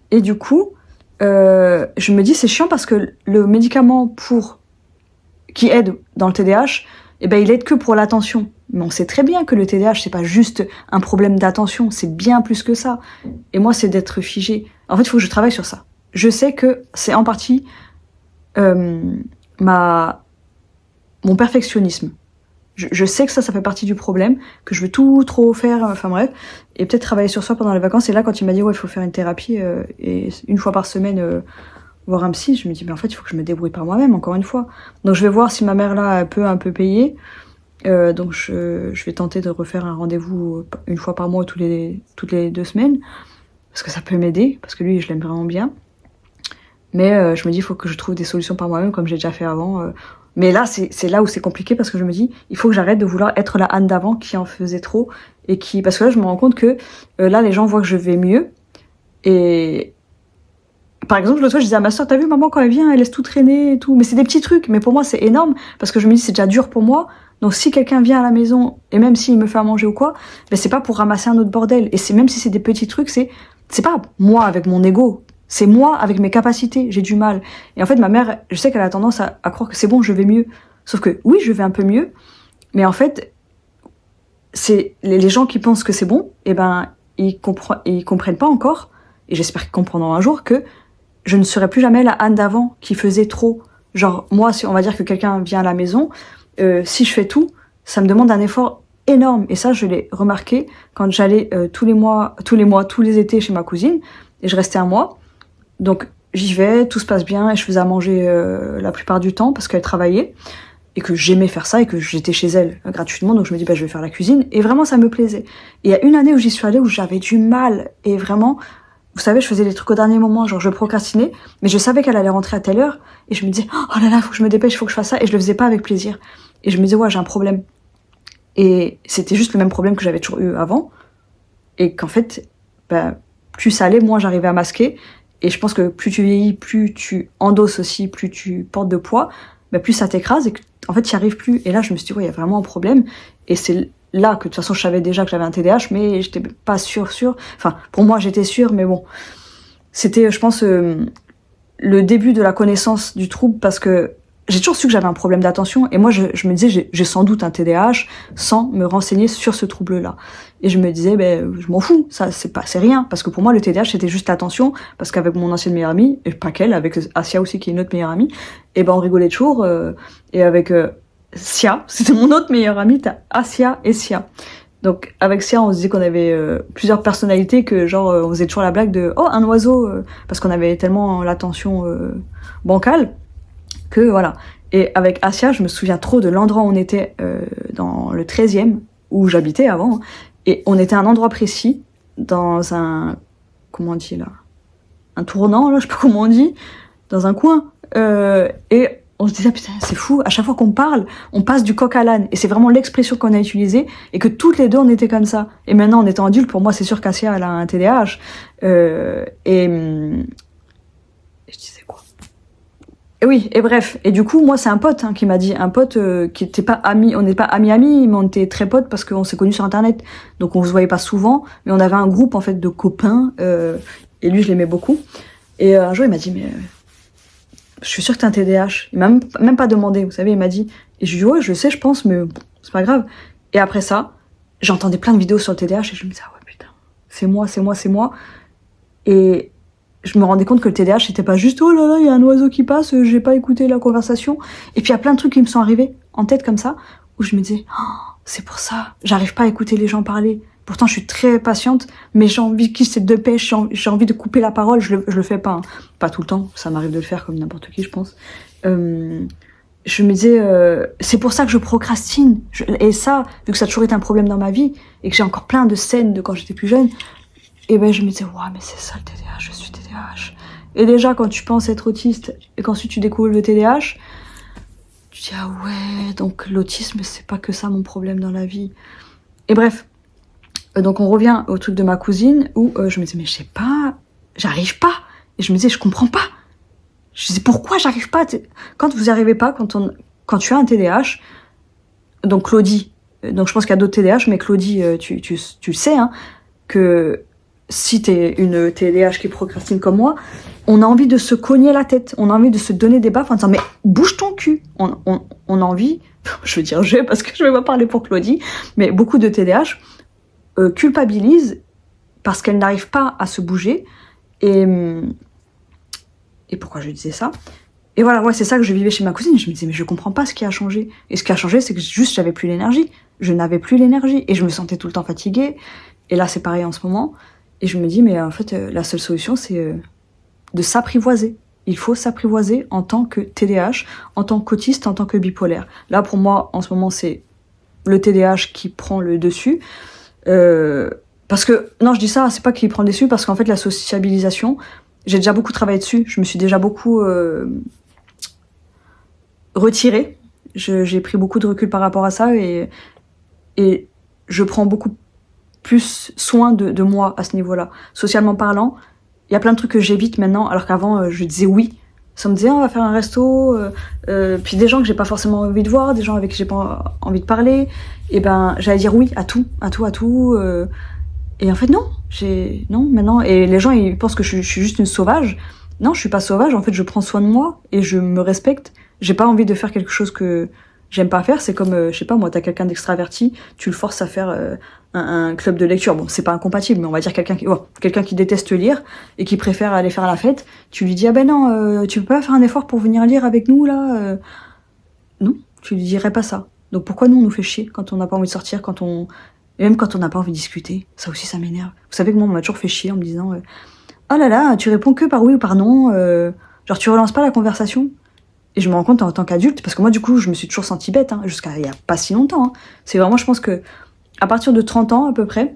Et du coup, je me dis, c'est chiant parce que le médicament qui aide dans le TDAH, eh ben, il aide que pour l'attention. Mais on sait très bien que le TDAH, c'est pas juste un problème d'attention, c'est bien plus que ça. Et moi, c'est d'être figé. En fait, il faut que je travaille sur ça. Je sais que c'est en partie mon perfectionnisme. Je sais que ça fait partie du problème, que je veux tout trop faire, enfin bref, et peut-être travailler sur soi pendant les vacances. Et là, quand il m'a dit, ouais, il faut faire une thérapie, et une fois par semaine, voir un psy, je me dis, mais en fait, il faut que je me débrouille par moi-même, encore une fois. Donc je vais voir si ma mère, là, elle peut un peu payer. Donc je vais tenter de refaire un rendez-vous une fois par mois, toutes les 2 semaines, parce que ça peut m'aider, parce que lui, je l'aime vraiment bien. Mais je me dis, il faut que je trouve des solutions par moi-même, comme j'ai déjà fait avant. Mais là, c'est là où c'est compliqué, parce que je me dis, il faut que j'arrête de vouloir être la Anne d'avant qui en faisait trop, parce que là, je me rends compte que là, les gens voient que je vais mieux. Et par exemple, l'autre fois, je disais à ma soeur, t'as vu, maman, quand elle vient, elle laisse tout traîner et tout. Mais c'est des petits trucs, mais pour moi, c'est énorme, parce que je me dis, c'est déjà dur pour moi. Donc si quelqu'un vient à la maison, et même s'il me fait à manger ou quoi, ben c'est pas pour ramasser un autre bordel. Et c'est même si c'est des petits trucs, c'est pas moi avec mon ego, c'est moi avec mes capacités, j'ai du mal. Et en fait, ma mère, je sais qu'elle a tendance à croire que c'est bon, je vais mieux. Sauf que oui, je vais un peu mieux, mais en fait, c'est les gens qui pensent que c'est bon, et ben ils comprennent pas encore, et j'espère qu'ils comprendront un jour, que je ne serai plus jamais la Anne d'avant qui faisait trop. Genre, moi, si on va dire que quelqu'un vient à la maison, si je fais tout, ça me demande un effort énorme. Et ça, je l'ai remarqué quand j'allais tous les étés chez ma cousine, et je restais un mois. Donc, j'y vais, tout se passe bien, et je faisais à manger la plupart du temps, parce qu'elle travaillait, et que j'aimais faire ça, et que j'étais chez elle gratuitement, donc je me dis, bah, je vais faire la cuisine, et vraiment, ça me plaisait. Et il y a une année où j'y suis allée, où j'avais du mal, et vraiment... Vous savez, je faisais des trucs au dernier moment, genre je procrastinais, mais je savais qu'elle allait rentrer à telle heure, et je me disais, oh là là, faut que je me dépêche, faut que je fasse ça, et je le faisais pas avec plaisir. Et je me disais, ouais, j'ai un problème. Et c'était juste le même problème que j'avais toujours eu avant, et qu'en fait, bah, plus ça allait, moins j'arrivais à masquer, et je pense que plus tu vieillis, plus tu endosses aussi, plus tu portes de poids, bah, plus ça t'écrase, et en fait, tu n'y arrives plus. Et là, je me suis dit, ouais, il y a vraiment un problème, et c'est là que de toute façon je savais déjà que j'avais un TDAH, mais j'étais pas sûre. Enfin, pour moi j'étais sûre, mais bon. C'était, je pense, le début de la connaissance du trouble, parce que j'ai toujours su que j'avais un problème d'attention et moi je me disais j'ai sans doute un TDAH sans me renseigner sur ce trouble-là. Et je me disais je m'en fous, ça c'est rien parce que pour moi le TDAH c'était juste l'attention parce qu'avec mon ancienne meilleure amie et pas qu'elle, avec Asia aussi qui est une autre meilleure amie, et on rigolait toujours et avec Sia, c'était mon autre meilleure amie, t'as Asia et Sia. Donc avec Sia on se disait qu'on avait plusieurs personnalités que genre on faisait toujours la blague de oh un oiseau parce qu'on avait tellement l'attention bancale que voilà. Et avec Asia, je me souviens trop de l'endroit où on était dans le 13e, où j'habitais avant. Et on était à un endroit précis, dans un... Comment on dit là? Un tournant, là, je sais pas comment on dit. Dans un coin. Et on se disait, putain, c'est fou. À chaque fois qu'on parle, on passe du coq à l'âne. Et c'est vraiment l'expression qu'on a utilisée. Et que toutes les deux, on était comme ça. Et maintenant, en étant adulte, pour moi, c'est sûr qu'Asia, elle a un TDAH. Je disais quoi? Et oui, et bref. Et du coup, moi, c'est un pote qui m'a dit, un pote qui était pas ami, on n'est pas amis, mais on était très potes parce qu'on s'est connus sur Internet. Donc on se voyait pas souvent, mais on avait un groupe en fait de copains. Et lui, je l'aimais beaucoup. Et un jour, il m'a dit, mais je suis sûre que t'as un TDAH. Il m'a même pas demandé, vous savez, il m'a dit. Et je lui ai dit, ouais, je sais, je pense, mais bon, c'est pas grave. Et après ça, j'entendais plein de vidéos sur le TDAH et je me disais, ah ouais, putain, c'est moi, c'est moi, c'est moi. Et je me rendais compte que le TDAH, c'était pas juste, oh là là, il y a un oiseau qui passe, j'ai pas écouté la conversation. Et puis il y a plein de trucs qui me sont arrivés en tête comme ça, où je me disais, oh, c'est pour ça, j'arrive pas à écouter les gens parler. Pourtant, je suis très patiente, mais j'ai envie qu'ils se dépêchent, j'ai envie de couper la parole, je le fais pas. Pas tout le temps, ça m'arrive de le faire comme n'importe qui, je pense. Je me disais, c'est pour ça que je procrastine. Et ça, vu que ça a toujours été un problème dans ma vie, et que j'ai encore plein de scènes de quand j'étais plus jeune, et je me disais, ouais, mais c'est ça le TDAH, je suis TDAH. Et déjà, quand tu penses être autiste, et qu'ensuite tu découvres le TDAH, tu dis, ah ouais, donc l'autisme, c'est pas que ça mon problème dans la vie. Et bref, donc on revient au truc de ma cousine, où je me disais, mais je sais pas, j'arrive pas. Et je me disais, je comprends pas. Je disais, pourquoi j'arrive pas? Quand vous y arrivez pas, quand tu as un TDAH, donc Claudie, donc je pense qu'il y a d'autres TDAH, mais Claudie, tu sais, que si t'es une TDAH qui procrastine comme moi, on a envie de se cogner la tête, on a envie de se donner des baffes en disant mais bouge ton cul. On a envie, je veux dire parce que je vais pas parler pour Claudie, mais beaucoup de TDAH culpabilisent parce qu'elles n'arrivent pas à se bouger et pourquoi je disais ça? Et voilà, ouais, c'est ça que je vivais chez ma cousine. Je me disais mais je comprends pas ce qui a changé. Et ce qui a changé, c'est que juste j'avais plus l'énergie. Je n'avais plus l'énergie et je me sentais tout le temps fatiguée. Et là, c'est pareil en ce moment. Et je me dis, mais en fait, la seule solution, c'est de s'apprivoiser. Il faut s'apprivoiser en tant que TDAH, en tant qu'autiste, en tant que bipolaire. Là, pour moi, en ce moment, c'est le TDAH qui prend le dessus. Parce que, non, je dis ça, c'est pas qu'il prend le dessus, parce qu'en fait, la sociabilisation, j'ai déjà beaucoup travaillé dessus. Je me suis déjà beaucoup retirée. J'ai pris beaucoup de recul par rapport à ça et je prends beaucoup plus soin de moi à ce niveau-là. Socialement parlant, il y a plein de trucs que j'évite maintenant, alors qu'avant, je disais oui. Ça me disait, on va faire un resto, puis des gens que j'ai pas forcément envie de voir, des gens avec qui j'ai pas envie de parler, et j'allais dire oui à tout. Et en fait, non, maintenant, et les gens, ils pensent que je suis juste une sauvage. Non, je suis pas sauvage, en fait, je prends soin de moi, et je me respecte. J'ai pas envie de faire quelque chose que j'aime pas faire, c'est comme, je sais pas, moi, t'as quelqu'un d'extraverti, tu le forces à faire un club de lecture. Bon, c'est pas incompatible, mais on va dire quelqu'un qui déteste lire et qui préfère aller faire la fête. Tu lui dis, ah ben non, tu peux pas faire un effort pour venir lire avec nous, là Non, tu lui dirais pas ça. Donc pourquoi nous, on nous fait chier quand on n'a pas envie de sortir, et même quand on n'a pas envie de discuter? Ça aussi, ça m'énerve. Vous savez que moi, on m'a toujours fait chier en me disant, oh là là, tu réponds que par oui ou par non, genre tu relances pas la conversation. Et je me rends compte en tant qu'adulte, parce que moi, du coup, je me suis toujours sentie bête, jusqu'à il y a pas si longtemps. C'est vraiment, je pense que à partir de 30 ans, à peu près,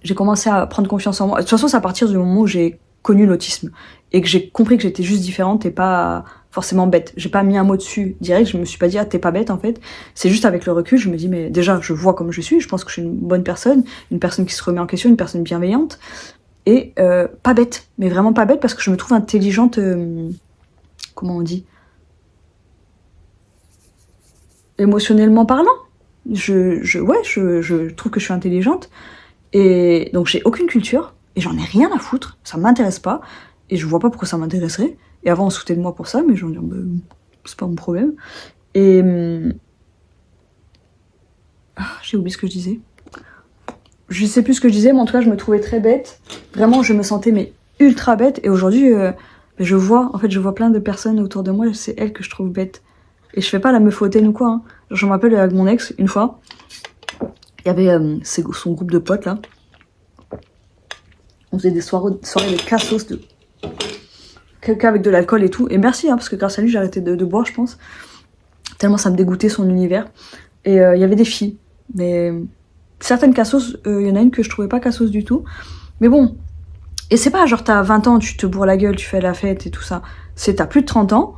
j'ai commencé à prendre confiance en moi. De toute façon, c'est à partir du moment où j'ai connu l'autisme et que j'ai compris que j'étais juste différente et pas forcément bête. J'ai pas mis un mot dessus direct, je me suis pas dit, ah, t'es pas bête, en fait. C'est juste avec le recul, je me dis, mais déjà, je vois comme je suis, je pense que je suis une bonne personne, une personne qui se remet en question, une personne bienveillante, et pas bête, mais vraiment pas bête, parce que je me trouve intelligente, comment on dit? Émotionnellement parlant. Je trouve que je suis intelligente, et donc j'ai aucune culture, et j'en ai rien à foutre, ça m'intéresse pas, et je vois pas pourquoi ça m'intéresserait. Et avant on se foutait de moi pour ça, mais j'en dis, c'est pas mon problème. Et j'ai oublié ce que je disais. Je sais plus ce que je disais, mais en tout cas, je me trouvais très bête. Vraiment, je me sentais mais ultra bête. Et aujourd'hui, je vois plein de personnes autour de moi, c'est elles que je trouve bête. Et je fais pas la meuf hautaine ou quoi. Hein. Genre, je me rappelle avec mon ex, une fois, il y avait son groupe de potes là. On faisait des soirées de cassos, de quelqu'un avec de l'alcool et tout. Et merci, hein, parce que grâce à lui, j'ai arrêté de boire, je pense. Tellement ça me dégoûtait son univers. Et il y avait des filles. Mais certaines cassos, il y en a une que je trouvais pas cassos du tout. Mais bon. Et c'est pas genre t'as 20 ans, tu te bourres la gueule, tu fais la fête et tout ça. C'est t'as plus de 30 ans,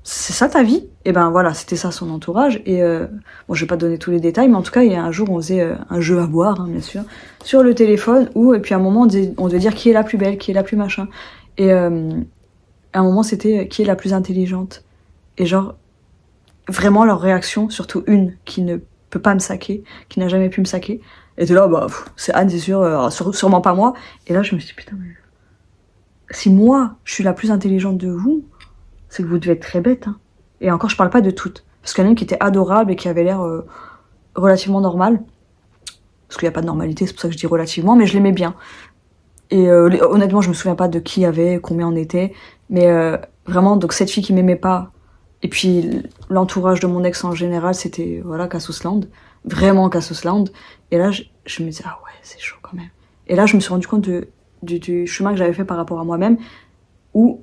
c'est ça ta vie. Et ben voilà, c'était ça son entourage. Et bon, je vais pas donner tous les détails, mais en tout cas, il y a un jour, on faisait un jeu à boire, hein, bien sûr, sur le téléphone, et puis à un moment, on devait dire qui est la plus belle, qui est la plus machin. Et à un moment, c'était qui est la plus intelligente. Et genre, vraiment leur réaction, surtout une qui ne peut pas me saquer, qui n'a jamais pu me saquer. Et de là, bah, c'est Anne, c'est sûr, sûrement pas moi. Et là, je me suis dit, putain, mais si moi, je suis la plus intelligente de vous, c'est que vous devez être très bête. Hein. Et encore, je parle pas de toutes. Parce qu'il y en a une qui était adorable et qui avait l'air relativement normale. Parce qu'il n'y a pas de normalité, c'est pour ça que je dis relativement, mais je l'aimais bien. Et honnêtement, je me souviens pas de qui y avait, combien on était. Mais vraiment, donc cette fille qui m'aimait pas, et puis l'entourage de mon ex en général, c'était, voilà, Cassosland. Vraiment Cassosland. Et là, je me disais, ah ouais, c'est chaud quand même. Et là, je me suis rendu compte du chemin que j'avais fait par rapport à moi-même. Où,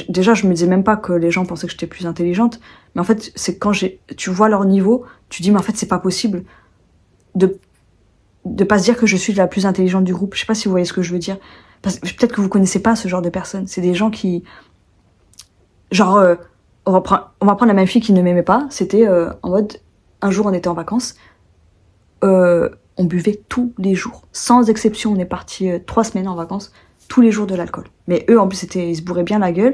déjà, je me disais même pas que les gens pensaient que j'étais plus intelligente. Mais en fait, c'est quand tu vois leur niveau, tu dis, mais en fait, c'est pas possible de pas se dire que je suis la plus intelligente du groupe. Je sais pas si vous voyez ce que je veux dire. Peut-être que vous connaissez pas ce genre de personnes. C'est des gens qui, genre, on va prendre la même fille qui ne m'aimait pas. C'était en mode, un jour on était en vacances, on buvait tous les jours, sans exception. On est parti 3 semaines en vacances, tous les jours de l'alcool. Mais eux, en plus, ils se bourraient bien la gueule.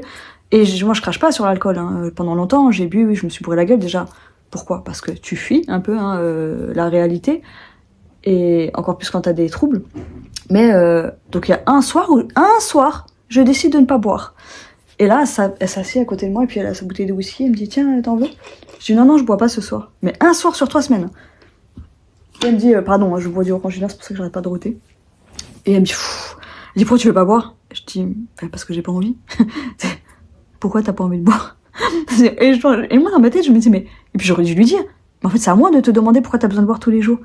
Et moi, je crache pas sur l'alcool. Hein. Pendant longtemps, j'ai bu, oui, je me suis bourré la gueule déjà. Pourquoi ? Parce que tu fuis un peu la réalité. Et encore plus quand t'as des troubles. Mais donc il y a un soir, je décide de ne pas boire. Et là, elle s'assied à côté de moi et puis elle a sa bouteille de whisky. Elle me dit, tiens, t'en veux ? Je dis, non, je bois pas ce soir. Mais un soir sur 3 semaines. Et elle me dit, pardon, je bois du orangina, c'est pour ça que j'arrête pas de roter. Et elle me dit, pourquoi tu veux pas boire ? Je dis, parce que j'ai pas envie. Pourquoi t'as pas envie de boire ? Et moi, dans ma tête, je me dis, mais... Et puis j'aurais dû lui dire, mais en fait, c'est à moi de te demander pourquoi t'as besoin de boire tous les jours.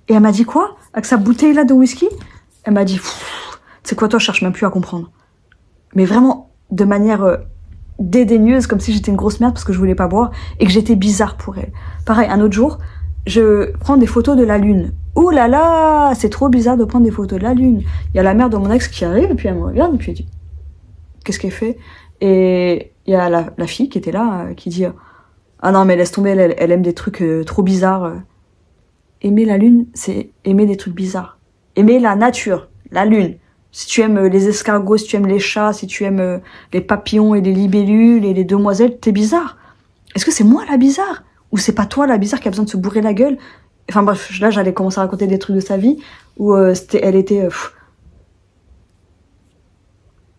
Et elle m'a dit quoi ? Avec sa bouteille-là de whisky ? Elle m'a dit, c'est quoi, toi, je cherche même plus à comprendre. Mais vraiment, de manière dédaigneuse, comme si j'étais une grosse merde parce que je voulais pas boire et que j'étais bizarre pour elle. Pareil, un autre jour, je prends des photos de la lune. Oh là là, c'est trop bizarre de prendre des photos de la lune. Il y a la mère de mon ex qui arrive et puis elle me regarde et puis elle dit, qu'est-ce qu'elle fait ? Et il y a la fille qui était là qui dit, ah non mais laisse tomber, elle aime des trucs trop bizarres. Aimer la lune, c'est aimer des trucs bizarres. Aimer la nature, la lune. Si tu aimes les escargots, si tu aimes les chats, si tu aimes les papillons et les libellules et les demoiselles, t'es bizarre. Est-ce que c'est moi la bizarre ? Ou c'est pas toi la bizarre qui a besoin de se bourrer la gueule ? Enfin bref, là j'allais commencer à raconter des trucs de sa vie où elle était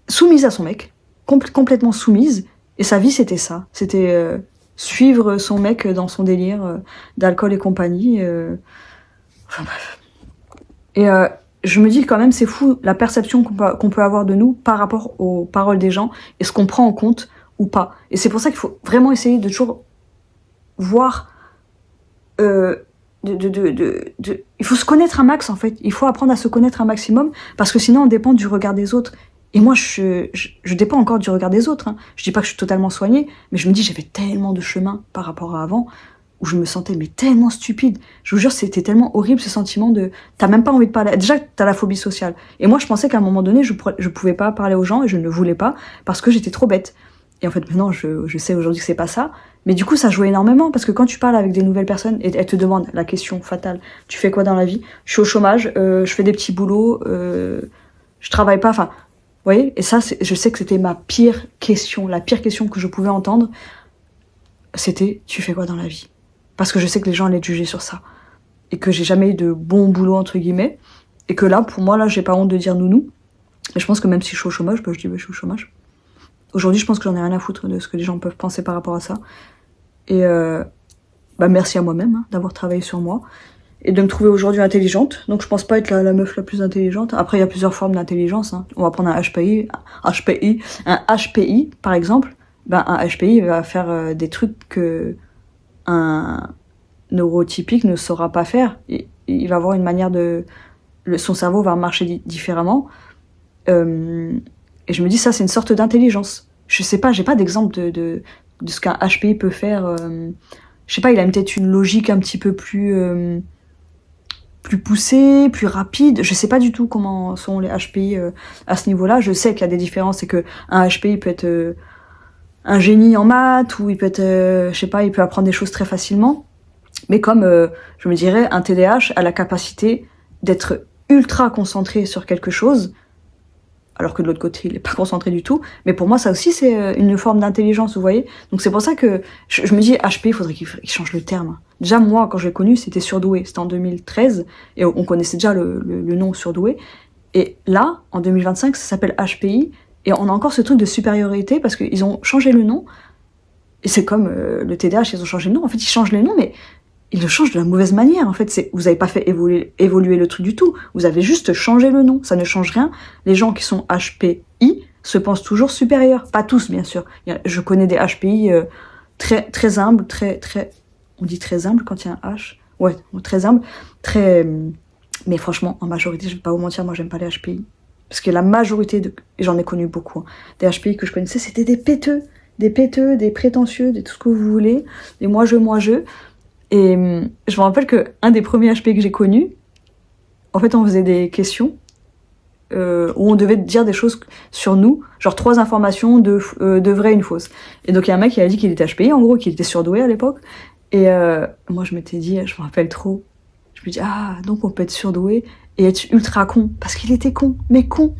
soumise à son mec, complètement soumise, et sa vie c'était ça. C'était suivre son mec dans son délire d'alcool et compagnie. Enfin bref. Et je me dis quand même, c'est fou la perception qu'on peut avoir de nous par rapport aux paroles des gens et ce qu'on prend en compte ou pas. Et c'est pour ça qu'il faut vraiment essayer de toujours voir... il faut se connaître un max en fait. Il faut apprendre à se connaître un maximum parce que sinon on dépend du regard des autres. Et moi, je dépends encore du regard des autres. Hein. Je dis pas que je suis totalement soignée, mais je me dis j'avais tellement de chemin par rapport à avant où je me sentais mais tellement stupide. Je vous jure, c'était tellement horrible ce sentiment de... T'as même pas envie de parler. Déjà, t'as la phobie sociale. Et moi, je pensais qu'à un moment donné, je pouvais pas parler aux gens et je ne voulais pas parce que j'étais trop bête. Et en fait, maintenant, je sais aujourd'hui que c'est pas ça. Mais du coup, ça jouait énormément parce que quand tu parles avec des nouvelles personnes et elles te demandent la question fatale, tu fais quoi dans la vie ? Je suis au chômage, je fais des petits boulots, je travaille pas, enfin... Vous voyez ? Et ça, je sais que c'était ma pire question. La pire question que je pouvais entendre, c'était « Tu fais quoi dans la vie ?» Parce que je sais que les gens allaient te juger sur ça. Et que j'ai jamais eu de bon boulot, entre guillemets. Et que là, pour moi, là, j'ai pas honte de dire nounou. Et je pense que même si je suis au chômage, bah, je dis bah, « Je suis au chômage. » Aujourd'hui, je pense que j'en ai rien à foutre de ce que les gens peuvent penser par rapport à ça. Et merci à moi-même d'avoir travaillé sur moi et de me trouver aujourd'hui intelligente. Donc je pense pas être la meuf la plus intelligente. Après, il y a plusieurs formes d'intelligence. On va prendre un HPI par exemple. Un HPI va faire des trucs que un neurotypique ne saura pas faire. Il va avoir une manière son cerveau va marcher différemment. Et je me dis, ça, c'est une sorte d'intelligence. Je sais pas, j'ai pas d'exemple de ce qu'un HPI peut faire. Je sais pas, il a peut-être une logique un petit peu plus poussée, plus rapide. Je sais pas du tout comment sont les HPI à ce niveau-là. Je sais qu'il y a des différences et que un HPI peut être un génie en maths, ou il peut être, je sais pas, il peut apprendre des choses très facilement. Mais comme, je me dirais, un TDAH a la capacité d'être ultra concentré sur quelque chose, alors que de l'autre côté, il est pas concentré du tout. Mais pour moi, ça aussi, c'est une forme d'intelligence, vous voyez. Donc c'est pour ça que je me dis, HP, il faudrait qu'il change le terme. Déjà, moi, quand je l'ai connu, c'était surdoué. C'était en 2013, et on connaissait déjà le nom surdoué. Et là, en 2025, ça s'appelle HPI, et on a encore ce truc de supériorité, parce qu'ils ont changé le nom. Et c'est comme le TDAH, ils ont changé le nom. En fait, ils changent les noms, mais ils le changent de la mauvaise manière. En fait, vous n'avez pas fait évoluer le truc du tout. Vous avez juste changé le nom. Ça ne change rien. Les gens qui sont HPI se pensent toujours supérieurs. Pas tous, bien sûr. Je connais des HPI très, très humbles, on dit très humble quand il y a un H. Ouais, très humble, mais franchement, en majorité, je vais pas vous mentir, moi, j'aime pas les HPI. Parce que la majorité et j'en ai connu beaucoup, des HPI que je connaissais, c'était des péteux, des prétentieux, des tout ce que vous voulez, des moi-je. Et je me rappelle qu'un des premiers HP que j'ai connus, en fait, on faisait des questions où on devait dire des choses sur nous, genre 3 informations, de vraies et une fausse. Et donc, il y a un mec qui a dit qu'il était HPI, en gros, qu'il était surdoué à l'époque. Et moi, je m'étais dit, je me rappelle trop, je me dis, donc on peut être surdoué et être ultra con, parce qu'il était con, mais con.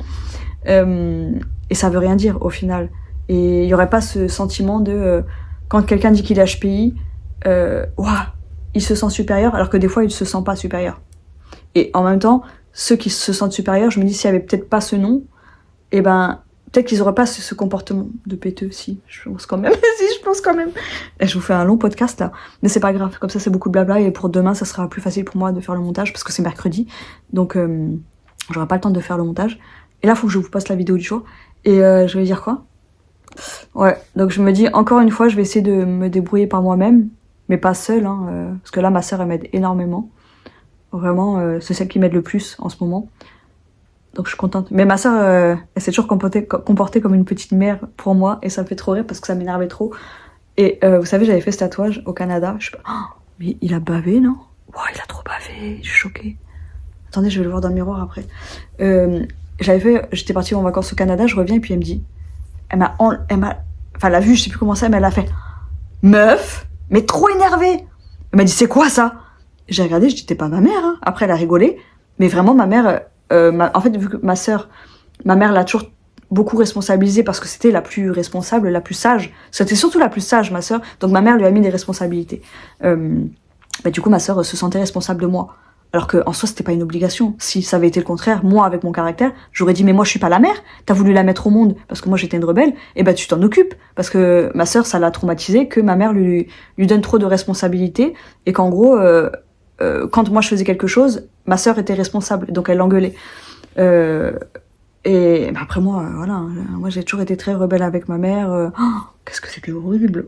Et ça veut rien dire, au final. Et il y aurait pas ce sentiment de, quand quelqu'un dit qu'il est HPI, il se sent supérieur, alors que des fois, il se sent pas supérieur. Et en même temps, ceux qui se sentent supérieurs, je me dis, s'il y avait peut-être pas ce nom, peut-être qu'ils auraient pas ce comportement de péteux, si, je pense quand même. Et je vous fais un long podcast, là. Mais c'est pas grave, comme ça, c'est beaucoup de blabla, et pour demain, ça sera plus facile pour moi de faire le montage, parce que c'est mercredi, donc j'aurai pas le temps de faire le montage. Et là, faut que je vous poste la vidéo du jour. Et je vais dire quoi ? Ouais, donc je me dis, encore une fois, je vais essayer de me débrouiller par moi-même, mais pas seule, parce que là, ma sœur, elle m'aide énormément. Vraiment, c'est celle qui m'aide le plus en ce moment. Donc je suis contente. Mais ma sœur, elle s'est toujours comportée comme une petite mère pour moi, et ça me fait trop rire parce que ça m'énervait trop. Et vous savez, j'avais fait ce tatouage au Canada. Je suis pas... mais il a bavé, non ? Il a trop bavé, je suis choquée. Attendez, je vais le voir dans le miroir après. J'étais partie en vacances au Canada, je reviens et puis elle me dit... Elle a vu, je sais plus comment ça, mais elle a fait... Meuf, mais trop énervée. Elle m'a dit, c'est quoi ça ? J'ai regardé, je dis, t'es pas ma mère. Après, elle a rigolé. Mais vraiment, ma mère... en fait, vu que ma mère l'a toujours beaucoup responsabilisée parce que c'était la plus responsable, la plus sage. C'était surtout la plus sage, ma sœur. Donc ma mère lui a mis des responsabilités. Du coup, ma sœur se sentait responsable de moi. Alors qu'en soi, c'était pas une obligation. Si ça avait été le contraire, moi, avec mon caractère, j'aurais dit, mais moi, je suis pas la mère. T'as voulu la mettre au monde parce que moi, j'étais une rebelle. Et tu t'en occupes. Parce que ma sœur, ça l'a traumatisée que ma mère lui donne trop de responsabilités. Et qu'en gros, quand moi, je faisais quelque chose, ma sœur était responsable. Donc, elle l'engueulait. Après moi, voilà. Moi, j'ai toujours été très rebelle avec ma mère. Qu'est-ce que c'était horrible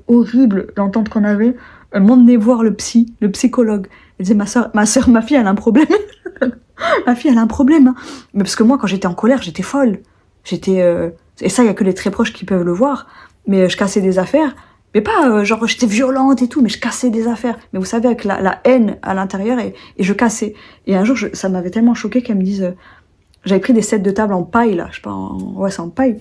l'entente qu'on avait. Elle m'emmenait voir le psychologue. Elle disait, ma fille, elle a un problème. Ma fille, elle a un problème. Hein. Mais parce que moi, quand j'étais en colère, j'étais folle. Et ça, il y a que les très proches qui peuvent le voir. Mais je cassais des affaires. Mais pas, genre, j'étais violente et tout, mais je cassais des affaires. Mais vous savez, avec la haine à l'intérieur, et je cassais. Et un jour, ça m'avait tellement choquée qu'elle me dise... j'avais pris des sets de table en paille, là. Je sais pas, ouais, c'est en paille.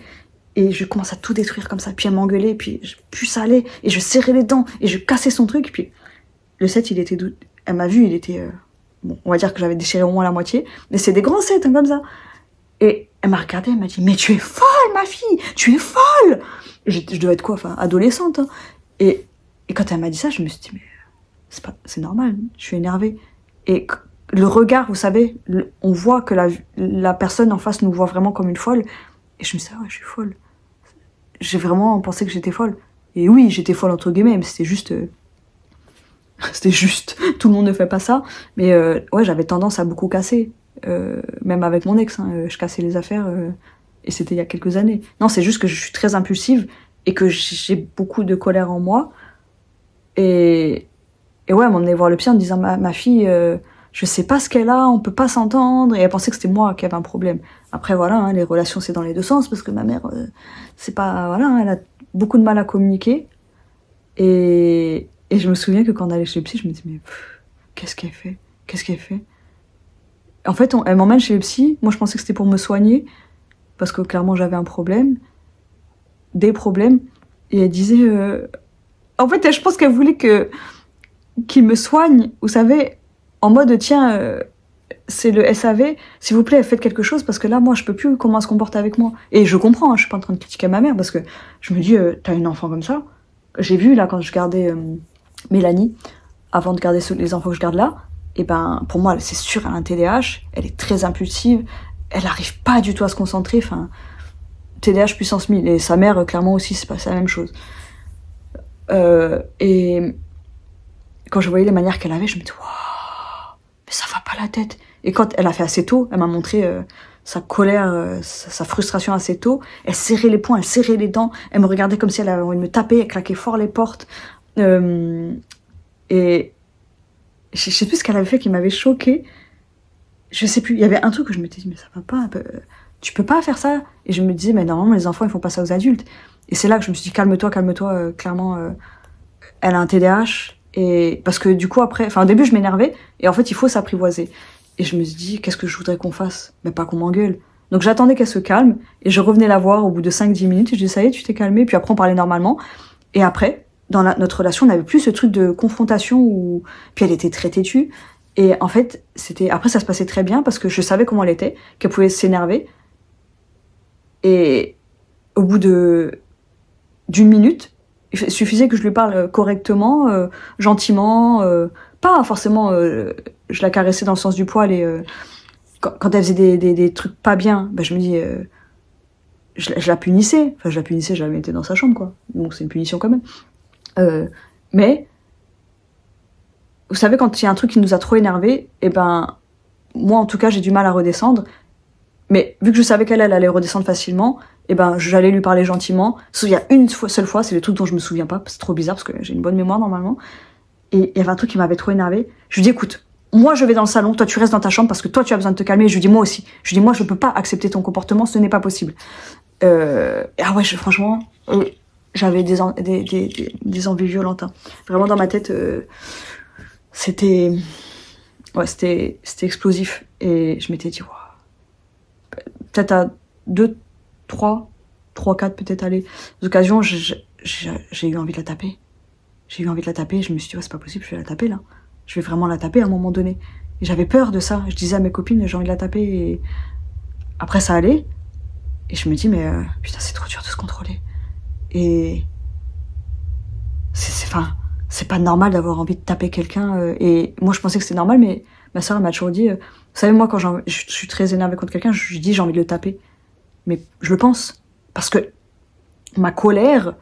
Et je commence à tout détruire comme ça. Puis elle m'engueulait, puis ça allait. Et je serrais les dents, et je cassais son truc. Puis le set, il était doux. Elle m'a vu, il était... bon, on va dire que j'avais déchiré au moins la moitié. Mais c'est des grands sets, comme ça. Et elle m'a regardée, elle m'a dit, mais tu es folle, ma fille, tu es folle. Je devais être quoi, enfin, adolescente. Hein. Et quand elle m'a dit ça, je me suis dit, mais c'est normal, je suis énervée. Et le regard, vous savez, on voit que la personne en face nous voit vraiment comme une folle. Et je me suis dit, ouais, je suis folle. j'ai vraiment pensé que j'étais folle. Et oui, j'étais folle entre guillemets, mais c'était juste... c'était juste, tout le monde ne fait pas ça. Mais ouais, j'avais tendance à beaucoup casser. Même avec mon ex, hein, je cassais les affaires. Et c'était il y a quelques années. Non, c'est juste que je suis très impulsive et que j'ai beaucoup de colère en moi. Et ouais, elle m'emmenait voir le psy en me disant ma fille, je sais pas ce qu'elle a, on peut pas s'entendre. Et elle pensait que c'était moi qui avais un problème. Après, voilà, hein, les relations, c'est dans les deux sens, parce que ma mère, c'est pas... Voilà, hein, elle a beaucoup de mal à communiquer. Et je me souviens que quand on allait chez le psy, je me disais, mais qu'est-ce qu'elle fait? Qu'est-ce qu'elle fait? En fait, elle m'emmène chez le psy. Moi, je pensais que c'était pour me soigner, parce que clairement, j'avais un problème. Des problèmes. Et elle disait... En fait, je pense qu'elle voulait qu'il me soigne, vous savez, en mode, tiens, c'est le SAV, s'il vous plaît, faites quelque chose, parce que là, moi, je peux plus comment elle se comporte avec moi. Et je comprends, hein, je suis pas en train de critiquer ma mère, parce que je me dis, t'as une enfant comme ça. J'ai vu, là, quand je gardais Mélanie, avant de garder les enfants que je garde là, et ben, pour moi, c'est sûr, elle a un TDAH, elle est très impulsive, elle arrive pas du tout à se concentrer, enfin, TDAH puissance 1000, et sa mère, clairement aussi, c'est passé la même chose. Et quand je voyais les manières qu'elle avait, je me dis, waouh, mais ça va pas la tête. Et quand elle a fait assez tôt, elle m'a montré sa colère, sa frustration assez tôt. Elle serrait les poings, elle serrait les dents, elle me regardait comme si elle avait envie de me taper, elle claquait fort les portes. Et je sais plus ce qu'elle avait fait qui m'avait choquée. Je sais plus, il y avait un truc que je m'étais dit, mais ça va pas, tu peux pas faire ça. Et je me disais, mais normalement, les enfants, ils font pas ça aux adultes. Et c'est là que je me suis dit, calme-toi, clairement, elle a un TDAH. Et parce que du coup, après, enfin, au début, je m'énervais, et en fait, il faut s'apprivoiser. Et je me suis dit, qu'est-ce que je voudrais qu'on fasse? Mais pas qu'on m'engueule. Donc j'attendais qu'elle se calme, et je revenais la voir au bout de 5-10 minutes, et je disais, ça y est, tu t'es calmée, puis après, on parlait normalement. Et après, dans notre relation, on n'avait plus ce truc de confrontation où, puis elle était très têtue. Et en fait, après, ça se passait très bien, parce que je savais comment elle était, qu'elle pouvait s'énerver. Et au bout d'une minute, il suffisait que je lui parle correctement, gentiment, pas forcément je la caressais dans le sens du poil, et quand elle faisait des trucs pas bien, ben je me dis je la punissais, je la mettais dans sa chambre, quoi. Donc c'est une punition quand même. Mais vous savez, quand il y a un truc qui nous a trop énervé, et ben moi en tout cas j'ai du mal à redescendre. Mais vu que je savais qu'elle allait redescendre facilement, et ben j'allais lui parler gentiment. Sauf il y a une seule fois, c'est le truc dont je me souviens pas, c'est trop bizarre parce que j'ai une bonne mémoire normalement. Et il y avait un truc qui m'avait trop énervé. Je lui dis, écoute, moi je vais dans le salon, toi tu restes dans ta chambre parce que toi tu as besoin de te calmer. Et je lui dis, moi aussi. Je lui dis, moi je peux pas accepter ton comportement, ce n'est pas possible. Ah ouais, franchement, j'avais des envies violentes, hein. Vraiment dans ma tête, c'était explosif. Et je m'étais dit, waouh. Peut-être à 4 peut-être aller occasions, j'ai eu envie de la taper. J'ai eu envie de la taper, et je me suis dit, ouais, c'est pas possible, je vais la taper là. Je vais vraiment la taper à un moment donné. Et j'avais peur de ça. Je disais à mes copines, j'ai envie de la taper. Et après, ça allait. Et je me dis, mais putain, c'est trop dur de se contrôler. Et c'est pas normal d'avoir envie de taper quelqu'un. Et moi, je pensais que c'était normal, mais ma soeur, elle m'a toujours dit, vous savez, moi, quand je suis très énervée contre quelqu'un, je lui dis, j'ai envie de le taper. Mais je le pense. Parce que ma colère,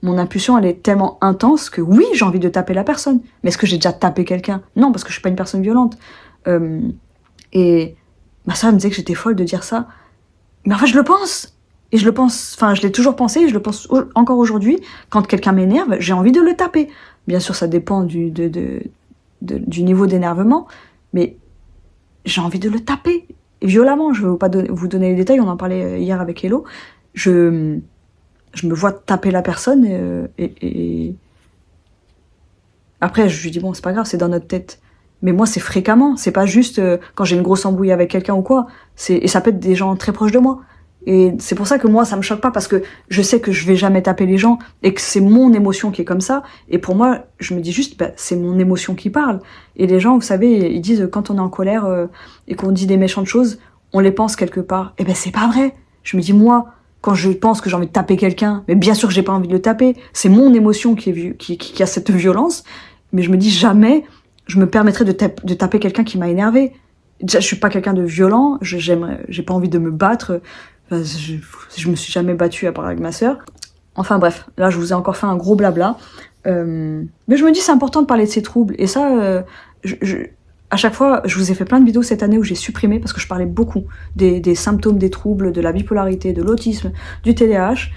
mon impulsion, elle est tellement intense que oui, j'ai envie de taper la personne. Mais est-ce que j'ai déjà tapé quelqu'un? Non, parce que je suis pas une personne violente. Et ma soeur me disait que j'étais folle de dire ça. Mais en fait, je le pense. Et je le pense, enfin, je l'ai toujours pensé, et je le pense encore aujourd'hui. Quand quelqu'un m'énerve, j'ai envie de le taper. Bien sûr, ça dépend du niveau d'énervement, mais j'ai envie de le taper. Et violemment, je ne vais pas vous donner les détails, on en parlait hier avec Hello. Je me vois taper la personne, et après, je lui dis, bon, c'est pas grave, c'est dans notre tête. Mais moi, c'est fréquemment, c'est pas juste quand j'ai une grosse embrouille avec quelqu'un ou quoi. Et ça peut être des gens très proches de moi. Et c'est pour ça que moi, ça me choque pas, parce que je sais que je vais jamais taper les gens, et que c'est mon émotion qui est comme ça. Et pour moi, je me dis juste, bah, c'est mon émotion qui parle. Et les gens, vous savez, ils disent, quand on est en colère et qu'on dit des méchantes choses, on les pense quelque part. Et ben, c'est pas vrai. Je me dis, moi, quand je pense que j'ai envie de taper quelqu'un, mais bien sûr que j'ai pas envie de le taper, c'est mon émotion qui a cette violence. Mais je me dis, jamais je me permettrais de taper quelqu'un qui m'a énervé. Déjà, je suis pas quelqu'un de violent, j'ai pas envie de me battre. Enfin, je me suis jamais battue à part avec ma sœur. Enfin bref, là je vous ai encore fait un gros blabla. Mais je me dis c'est important de parler de ces troubles. Et ça, à chaque fois, je vous ai fait plein de vidéos cette année où j'ai supprimé parce que je parlais beaucoup des symptômes des troubles, de la bipolarité, de l'autisme, du TDAH.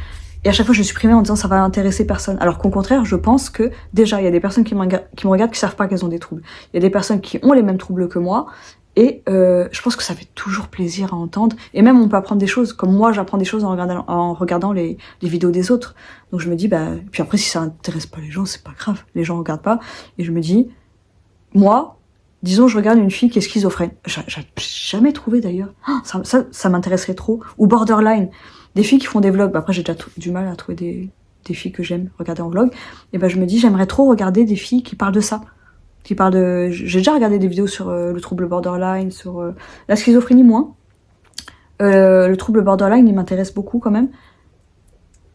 Et à chaque fois, je supprimais en disant ça va intéresser personne. Alors qu'au contraire, je pense que déjà, il y a des personnes qui me regardent qui savent pas qu'elles ont des troubles. Il y a des personnes qui ont les mêmes troubles que moi. Et je pense que ça fait toujours plaisir à entendre. Et même, on peut apprendre des choses. Comme moi, j'apprends des choses en regardant les vidéos des autres. Donc je me dis, bah... Puis après, si ça intéresse pas les gens, c'est pas grave. Les gens regardent pas. Et je me dis, moi, disons, je regarde une fille qui est schizophrène. J'ai jamais trouvé d'ailleurs. Ça m'intéresserait trop. Ou borderline. Des filles qui font des vlogs. Bah, après, j'ai déjà du mal à trouver des filles que j'aime regarder en vlog. Et ben je me dis, j'aimerais trop regarder des filles qui parlent de ça. J'ai déjà regardé des vidéos sur le trouble borderline, sur la schizophrénie moins. Le trouble borderline, il m'intéresse beaucoup quand même.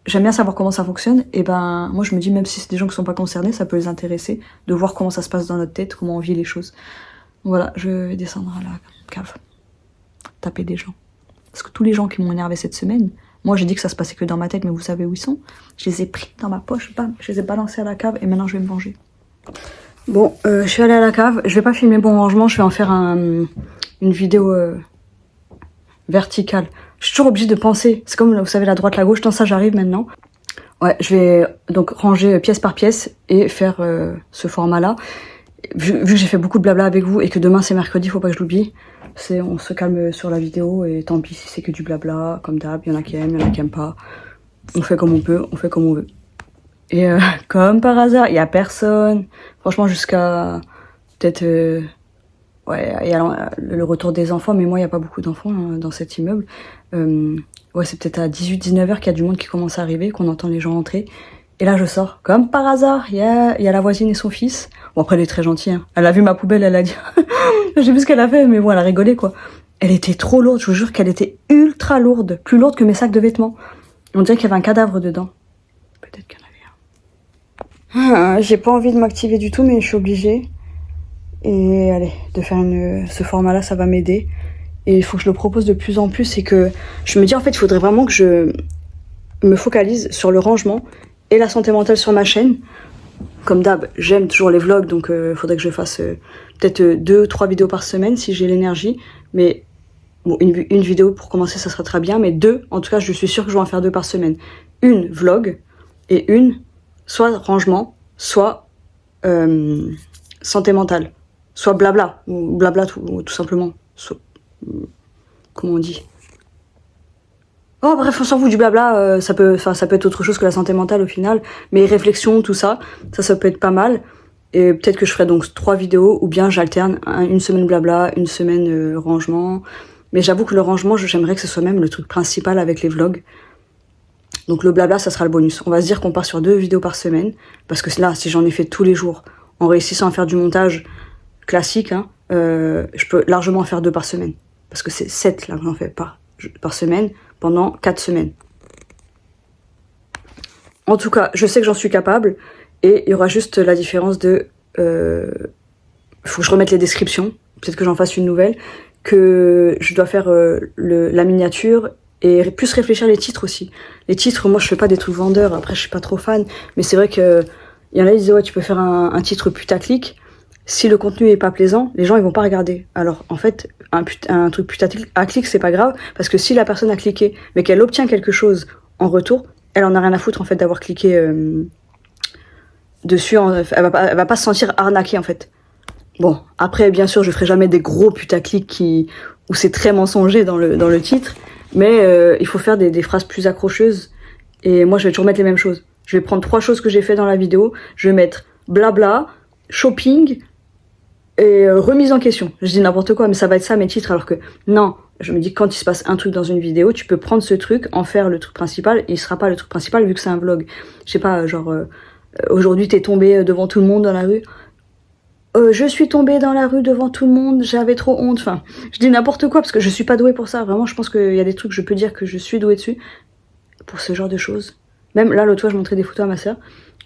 J'aime bien savoir comment ça fonctionne. Et ben, moi je me dis, même si c'est des gens qui sont pas concernés, ça peut les intéresser de voir comment ça se passe dans notre tête, comment on vit les choses. Donc voilà, je vais descendre à la cave, taper des gens. Parce que tous les gens qui m'ont énervé cette semaine, moi j'ai dit que ça se passait que dans ma tête, mais vous savez où ils sont. Je les ai pris dans ma poche, bam, je les ai balancés à la cave et maintenant je vais me venger. Bon, je suis allée à la cave, je vais pas filmer bon rangement, je vais en faire une vidéo verticale. Je suis toujours obligée de penser, c'est comme vous savez la droite, la gauche, dans ça j'arrive maintenant. Ouais, je vais donc ranger pièce par pièce et faire ce format-là. Vu que j'ai fait beaucoup de blabla avec vous et que demain c'est mercredi, faut pas que je l'oublie. On se calme sur la vidéo et tant pis si c'est que du blabla, comme d'hab, il y en a qui aiment, il y en a qui aiment pas. On fait comme on peut, on fait comme on veut. Et comme par hasard, il y a personne. Franchement, jusqu'à peut-être ouais, il y a le retour des enfants, mais moi il y a pas beaucoup d'enfants hein, dans cet immeuble. Ouais, c'est peut-être à 18-19h qu'il y a du monde qui commence à arriver, qu'on entend les gens entrer. Et là je sors, comme par hasard, il y a la voisine et son fils. Bon après elle est très gentille, hein. Elle a vu ma poubelle, elle a dit, j'ai vu ce qu'elle a fait, mais bon elle a rigolé quoi. Elle était trop lourde, je vous jure qu'elle était ultra lourde, plus lourde que mes sacs de vêtements. On dirait qu'il y avait un cadavre dedans. Peut-être qu'il y en avait un. J'ai pas envie de m'activer du tout, mais je suis obligée. Et allez, de faire ce format-là, ça va m'aider. Et il faut que je le propose de plus en plus et que je me dis en fait, il faudrait vraiment que je me focalise sur le rangement et la santé mentale sur ma chaîne. Comme d'hab, j'aime toujours les vlogs, donc il faudrait que je fasse peut-être 2-3 vidéos par semaine si j'ai l'énergie. Mais bon, une vidéo pour commencer, ça serait très bien. Mais 2, en tout cas, je suis sûre que je vais en faire 2 par semaine. Une vlog et une, soit rangement, soit santé mentale. Soit blabla, ou blabla tout simplement. Comment on dit? Oh bref, on s'en fout du blabla, ça peut être autre chose que la santé mentale au final, mais réflexion, tout ça, ça peut être pas mal. Et peut-être que je ferai donc 3 vidéos, ou bien j'alterne une semaine blabla, une semaine rangement. Mais j'avoue que le rangement, j'aimerais que ce soit même le truc principal avec les vlogs. Donc le blabla, ça sera le bonus. On va se dire qu'on part sur 2 vidéos par semaine, parce que là, si j'en ai fait tous les jours, en réussissant à faire du montage classique, hein, je peux largement en faire 2 par semaine. Parce que c'est 7 là que j'en fais par semaine, pendant 4 semaines. En tout cas, je sais que j'en suis capable, et il y aura juste la différence de... faut que je remette les descriptions, peut-être que j'en fasse une nouvelle, que je dois faire la miniature, et plus réfléchir les titres aussi. Les titres, moi je fais pas des trucs vendeurs, après je suis pas trop fan, mais c'est vrai que il y en a qui disent ouais tu peux faire un titre putaclic, si le contenu est pas plaisant, les gens ils vont pas regarder. Alors en fait, un truc putaclic c'est pas grave, parce que si la personne a cliqué, mais qu'elle obtient quelque chose en retour, elle en a rien à foutre en fait d'avoir cliqué dessus, elle va pas se sentir arnaquée en fait. Bon, après bien sûr je ferai jamais des gros putaclic où c'est très mensonger dans le titre, mais il faut faire des phrases plus accrocheuses, et moi je vais toujours mettre les mêmes choses. Je vais prendre 3 choses que j'ai fait dans la vidéo, je vais mettre blabla, shopping, et remise en question. Je dis n'importe quoi, mais ça va être ça mes titres, alors que non, je me dis quand il se passe un truc dans une vidéo, tu peux prendre ce truc, en faire le truc principal, et il sera pas le truc principal vu que c'est un vlog. Je sais pas, genre aujourd'hui t'es tombé devant tout le monde dans la rue. Je suis tombée dans la rue devant tout le monde, j'avais trop honte. Enfin, je dis n'importe quoi parce que je suis pas douée pour ça. Vraiment, je pense qu'il y a des trucs, je peux dire que je suis douée dessus pour ce genre de choses. Même là, l'autre fois, je montrais des photos à ma sœur.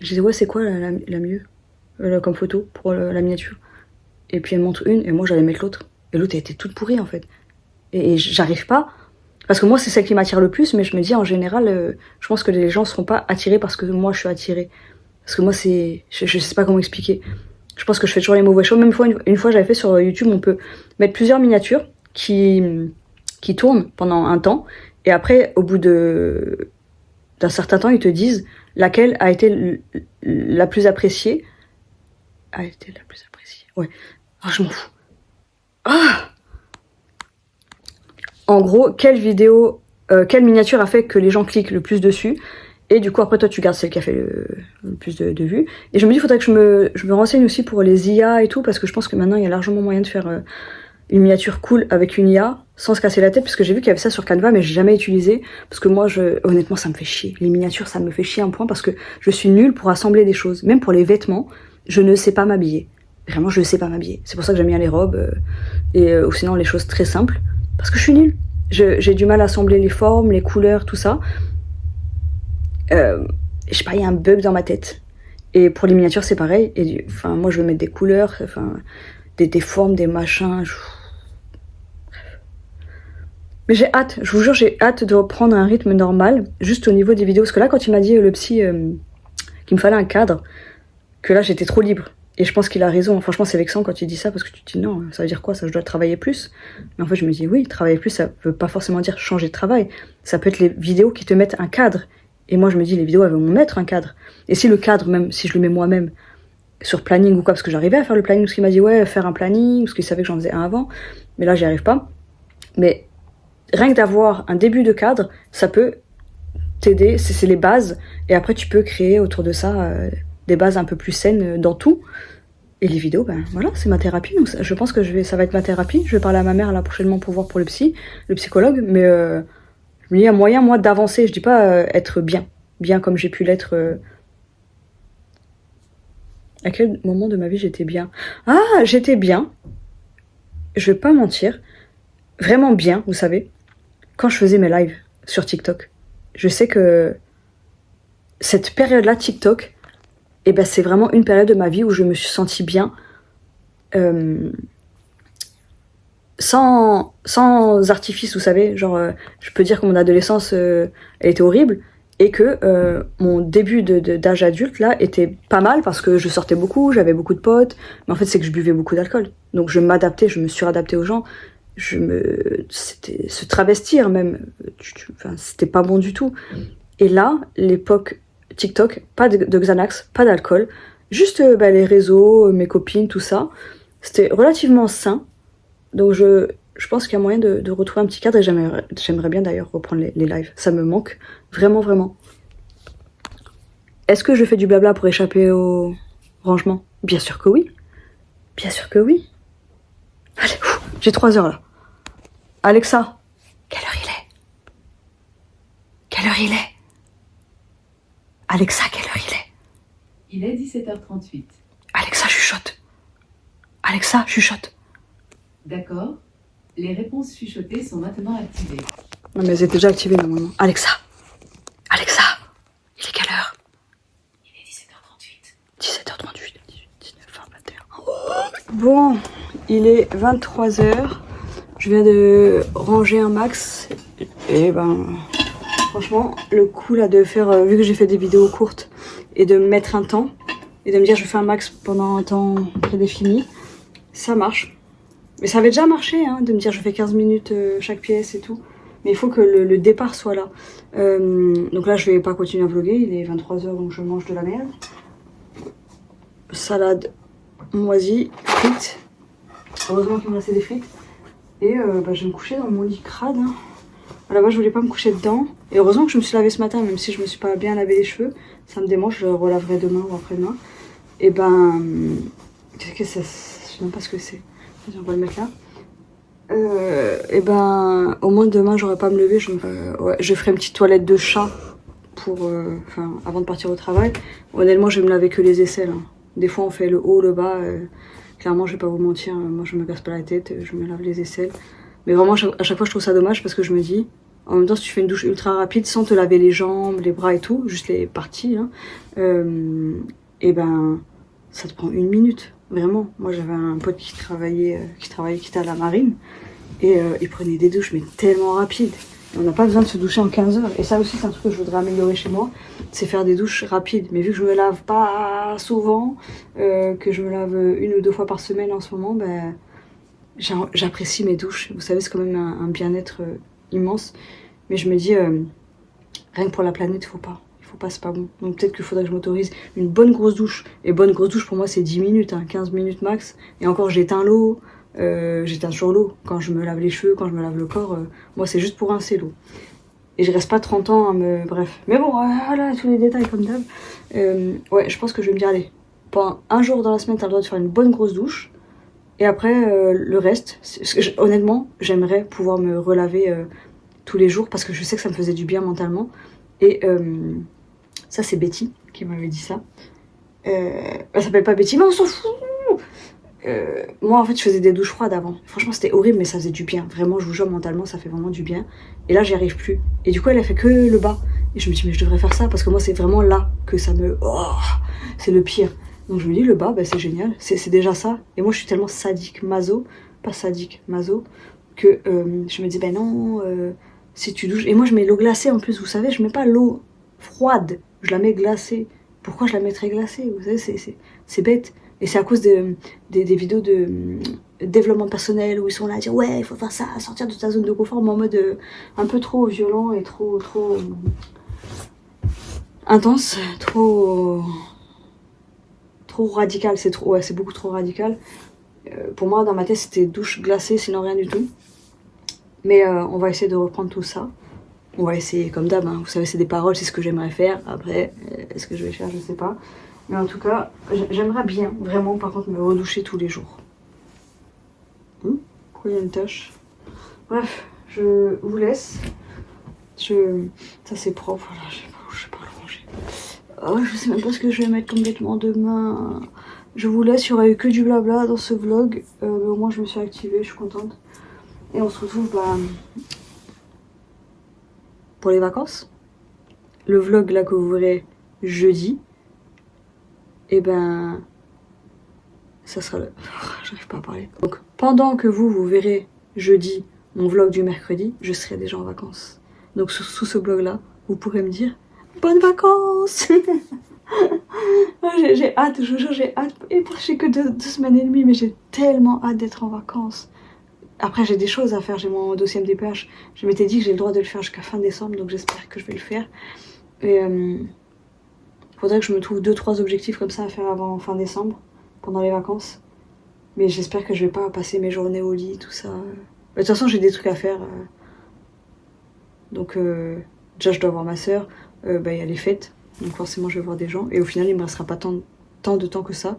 Je disais ouais, c'est quoi la mieux comme photo pour la miniature? Et puis elle montre une, et moi j'allais mettre l'autre. Et l'autre elle était toute pourrie en fait. Et j'arrive pas. Parce que moi, c'est celle qui m'attire le plus, mais je me dis, en général, je pense que les gens seront pas attirés parce que moi, je suis attirée. Parce que moi, je sais pas comment expliquer. Je pense que je fais toujours les mauvais choix. Même une fois, j'avais fait sur YouTube, on peut mettre plusieurs miniatures qui tournent pendant un temps. Et après, au bout d'un certain temps, ils te disent laquelle a été la plus appréciée. A été la plus appréciée. Ouais. Ah, je m'en fous. Ah! En gros, quelle miniature a fait que les gens cliquent le plus dessus. Et du coup, après, toi, tu gardes celle qui a fait le plus de vues. Et je me dis, il faudrait que je me renseigne aussi pour les IA et tout, parce que je pense que maintenant, il y a largement moyen de faire une miniature cool avec une IA, sans se casser la tête, parce que j'ai vu qu'il y avait ça sur Canva, mais j'ai jamais utilisé. Parce que moi, honnêtement, ça me fait chier. Les miniatures, ça me fait chier un point, parce que je suis nulle pour assembler des choses. Même pour les vêtements, je ne sais pas m'habiller. Vraiment, je ne sais pas m'habiller. C'est pour ça que j'aime bien les robes, ou sinon les choses très simples. Parce que je suis nulle. J'ai du mal à assembler les formes, les couleurs, tout ça. Je sais pas, il y a un bug dans ma tête. Et pour les miniatures, c'est pareil. Et moi, je veux mettre des couleurs, des formes, des machins. Mais j'ai hâte, je vous jure, j'ai hâte de reprendre un rythme normal, juste au niveau des vidéos. Parce que là, quand il m'a dit, le psy, qu'il me fallait un cadre, que là, j'étais trop libre. Et je pense qu'il a raison. Franchement, c'est vexant quand il dit ça, parce que tu te dis non, ça veut dire quoi? Ça, je dois travailler plus. Mais en fait, je me dis oui, travailler plus, ça veut pas forcément dire changer de travail. Ça peut être les vidéos qui te mettent un cadre. Et moi, je me dis, les vidéos, elles vont me mettre un cadre. Et si le cadre, même si je le mets moi-même, sur planning ou quoi, parce que j'arrivais à faire le planning, parce qu'il m'a dit, ouais, faire un planning, parce qu'il savait que j'en faisais un avant. Mais là, j'y arrive pas. Mais rien que d'avoir un début de cadre, ça peut t'aider. C'est les bases. Et après, tu peux créer autour de ça des bases un peu plus saines dans tout. Et les vidéos, ben voilà, c'est ma thérapie. Donc je pense que ça va être ma thérapie. Je vais parler à ma mère là prochainement pour voir pour le psychologue. Mais je me dis, il y a moyen, moi, d'avancer. Je dis pas être bien comme j'ai pu l'être. À quel moment de ma vie j'étais bien? Ah, j'étais bien. Je vais pas mentir. Vraiment bien, vous savez. Quand je faisais mes lives sur TikTok. Je sais que cette période-là, TikTok, eh ben, c'est vraiment une période de ma vie où je me suis sentie bien. Sans artifice, vous savez, genre je peux dire que mon adolescence elle était horrible et que mon début d'âge adulte là était pas mal parce que je sortais beaucoup, j'avais beaucoup de potes, mais en fait c'est que je buvais beaucoup d'alcool, donc je m'adaptais, je me suradaptais aux gens, c'était se travestir même, c'était pas bon du tout. Et là, l'époque TikTok, pas de Xanax, pas d'alcool, juste les réseaux, mes copines, tout ça, c'était relativement sain. Donc je pense qu'il y a moyen de retrouver un petit cadre et j'aimerais bien d'ailleurs reprendre les lives. Ça me manque vraiment, vraiment. Est-ce que je fais du blabla pour échapper au rangement? Bien sûr que oui. Bien sûr que oui. Allez, j'ai 3 heures là. Alexa, quelle heure il est? Quelle heure il est? Alexa, quelle heure il est? Il est 17h38. Alexa, chuchote. Alexa, chuchote. D'accord. Les réponses chuchotées sont maintenant activées. Non mais elles étaient déjà activées normalement. Alexa. Alexa. Il est quelle heure? Il est 17h38. 17h38, 18, 19, 20, 21. Bon, il est 23h. Je viens de ranger un max. Et franchement, le coup là de faire, vu que j'ai fait des vidéos courtes, et de mettre un temps, et de me dire je fais un max pendant un temps prédéfini, ça marche. Mais ça avait déjà marché, hein, de me dire je fais 15 minutes chaque pièce et tout. Mais il faut que le départ soit là. Donc là, je vais pas continuer à vlogger. Il est 23h, donc je mange de la merde. Salade moisie, frites. Heureusement qu'il me restait des frites. Et je vais me coucher dans mon lit crade. Hein. À la base, je voulais pas me coucher dedans. Et heureusement que je me suis lavée ce matin, même si je me suis pas bien lavé les cheveux. Ça me démange, je le relaverai demain ou après-demain. Et qu'est-ce que c'est? Je sais même pas ce que c'est. On va le mettre là. Au moins demain j'aurai pas à me lever. Je ferai une petite toilette de chat pour, avant de partir au travail. Honnêtement, je vais me laver que les aisselles. Hein. Des fois, on fait le haut, le bas. Clairement, je vais pas vous mentir. Moi, je me casse pas la tête. Je me lave les aisselles. Mais vraiment, à chaque fois, je trouve ça dommage parce que je me dis, en même temps, si tu fais une douche ultra rapide sans te laver les jambes, les bras et tout, juste les parties, hein, ça te prend 1 minute. Vraiment, moi j'avais un pote qui était à la marine et il prenait des douches mais tellement rapides. On n'a pas besoin de se doucher en 15 heures. Et ça aussi, c'est un truc que je voudrais améliorer chez moi. C'est faire des douches rapides. Mais vu que je me lave pas souvent, que je me lave 1 ou 2 fois par semaine en ce moment, ben, j'apprécie mes douches. Vous savez, c'est quand même un bien-être immense. Mais je me dis, rien que pour la planète, il faut pas, c'est pas bon. Donc peut-être qu'il faudrait que je m'autorise une bonne grosse douche. Et bonne grosse douche, pour moi, c'est 10 minutes, 15 minutes max. Et encore, j'éteins l'eau. J'éteins sur l'eau. Quand je me lave les cheveux, quand je me lave le corps, moi, c'est juste pour rincer l'eau. Et je reste pas 30 ans à me... Bref. Mais bon, voilà, tous les détails comme d'hab. Ouais, je pense que je vais me dire, allez, pendant un jour dans la semaine, t'as le droit de faire une bonne grosse douche. Et après, le reste, honnêtement, j'aimerais pouvoir me relaver tous les jours parce que je sais que ça me faisait du bien mentalement. Et ça, c'est Betty qui m'avait dit ça. Elle s'appelle pas Betty, mais on s'en fout. Moi, en fait, je faisais des douches froides avant. Franchement, c'était horrible, mais ça faisait du bien. Vraiment, je vous jure, mentalement, ça fait vraiment du bien. Et là, j'y arrive plus. Et du coup, elle a fait que le bas. Et je me dis, mais je devrais faire ça parce que moi, c'est vraiment là que ça me... Oh, c'est le pire. Donc, je me dis, le bas, ben, c'est génial. C'est déjà ça. Et moi, je suis tellement sadique, maso, pas sadique, maso, que je me dis, ben non, si tu douches... Et moi, je mets l'eau glacée en plus, vous savez, je mets pas l'eau froide, je la mets glacée. Pourquoi je la mettrais glacée? Vous savez, c'est bête. Et c'est à cause des vidéos de développement personnel où ils sont là à dire ouais, il faut faire ça, sortir de ta zone de confort, mais en mode un peu trop violent et trop intense, trop radical. C'est trop, ouais, c'est beaucoup trop radical. Pour moi, dans ma tête, c'était douche glacée, sinon rien du tout. Mais on va essayer de reprendre tout ça. On va essayer comme d'hab, hein. Vous savez, c'est des paroles, c'est ce que j'aimerais faire. Après, est-ce que je vais faire, je sais pas. Mais en tout cas, j'aimerais bien, vraiment, par contre, me redoucher tous les jours. Pourquoi il y a une tache? Bref, je vous laisse. Ça, c'est propre, voilà, je sais pas le ranger. Oh, je sais même pas ce que je vais mettre comme vêtements demain. Je vous laisse, il y aura eu que du blabla dans ce vlog. Mais au moins, je me suis activée, je suis contente. Et on se retrouve pour les vacances. Le vlog, là, que vous verrez jeudi. Et ben, ça sera le... J'arrive pas à parler. Donc, pendant que vous verrez jeudi mon vlog du mercredi, je serai déjà en vacances. Donc, sous ce vlog-là, vous pourrez me dire bonnes vacances. J'ai hâte, je vous jure, j'ai hâte. Et j'ai que 2 semaines et demie, mais j'ai tellement hâte d'être en vacances. Après, j'ai des choses à faire, j'ai mon dossier MDPH. Je m'étais dit que j'ai le droit de le faire jusqu'à fin décembre, donc j'espère que je vais le faire. Et... faudrait que je me trouve 2-3 objectifs comme ça à faire avant fin décembre, pendant les vacances. Mais j'espère que je vais pas passer mes journées au lit, tout ça. De toute façon, j'ai des trucs à faire. Donc, déjà, je dois voir ma soeur. Il y a les fêtes. Donc, forcément, je vais voir des gens. Et au final, il me restera pas tant de temps que ça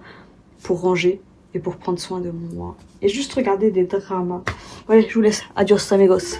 pour ranger et pour prendre soin de moi. Et juste regarder des dramas. Ouais, je vous laisse. Adios, amigos.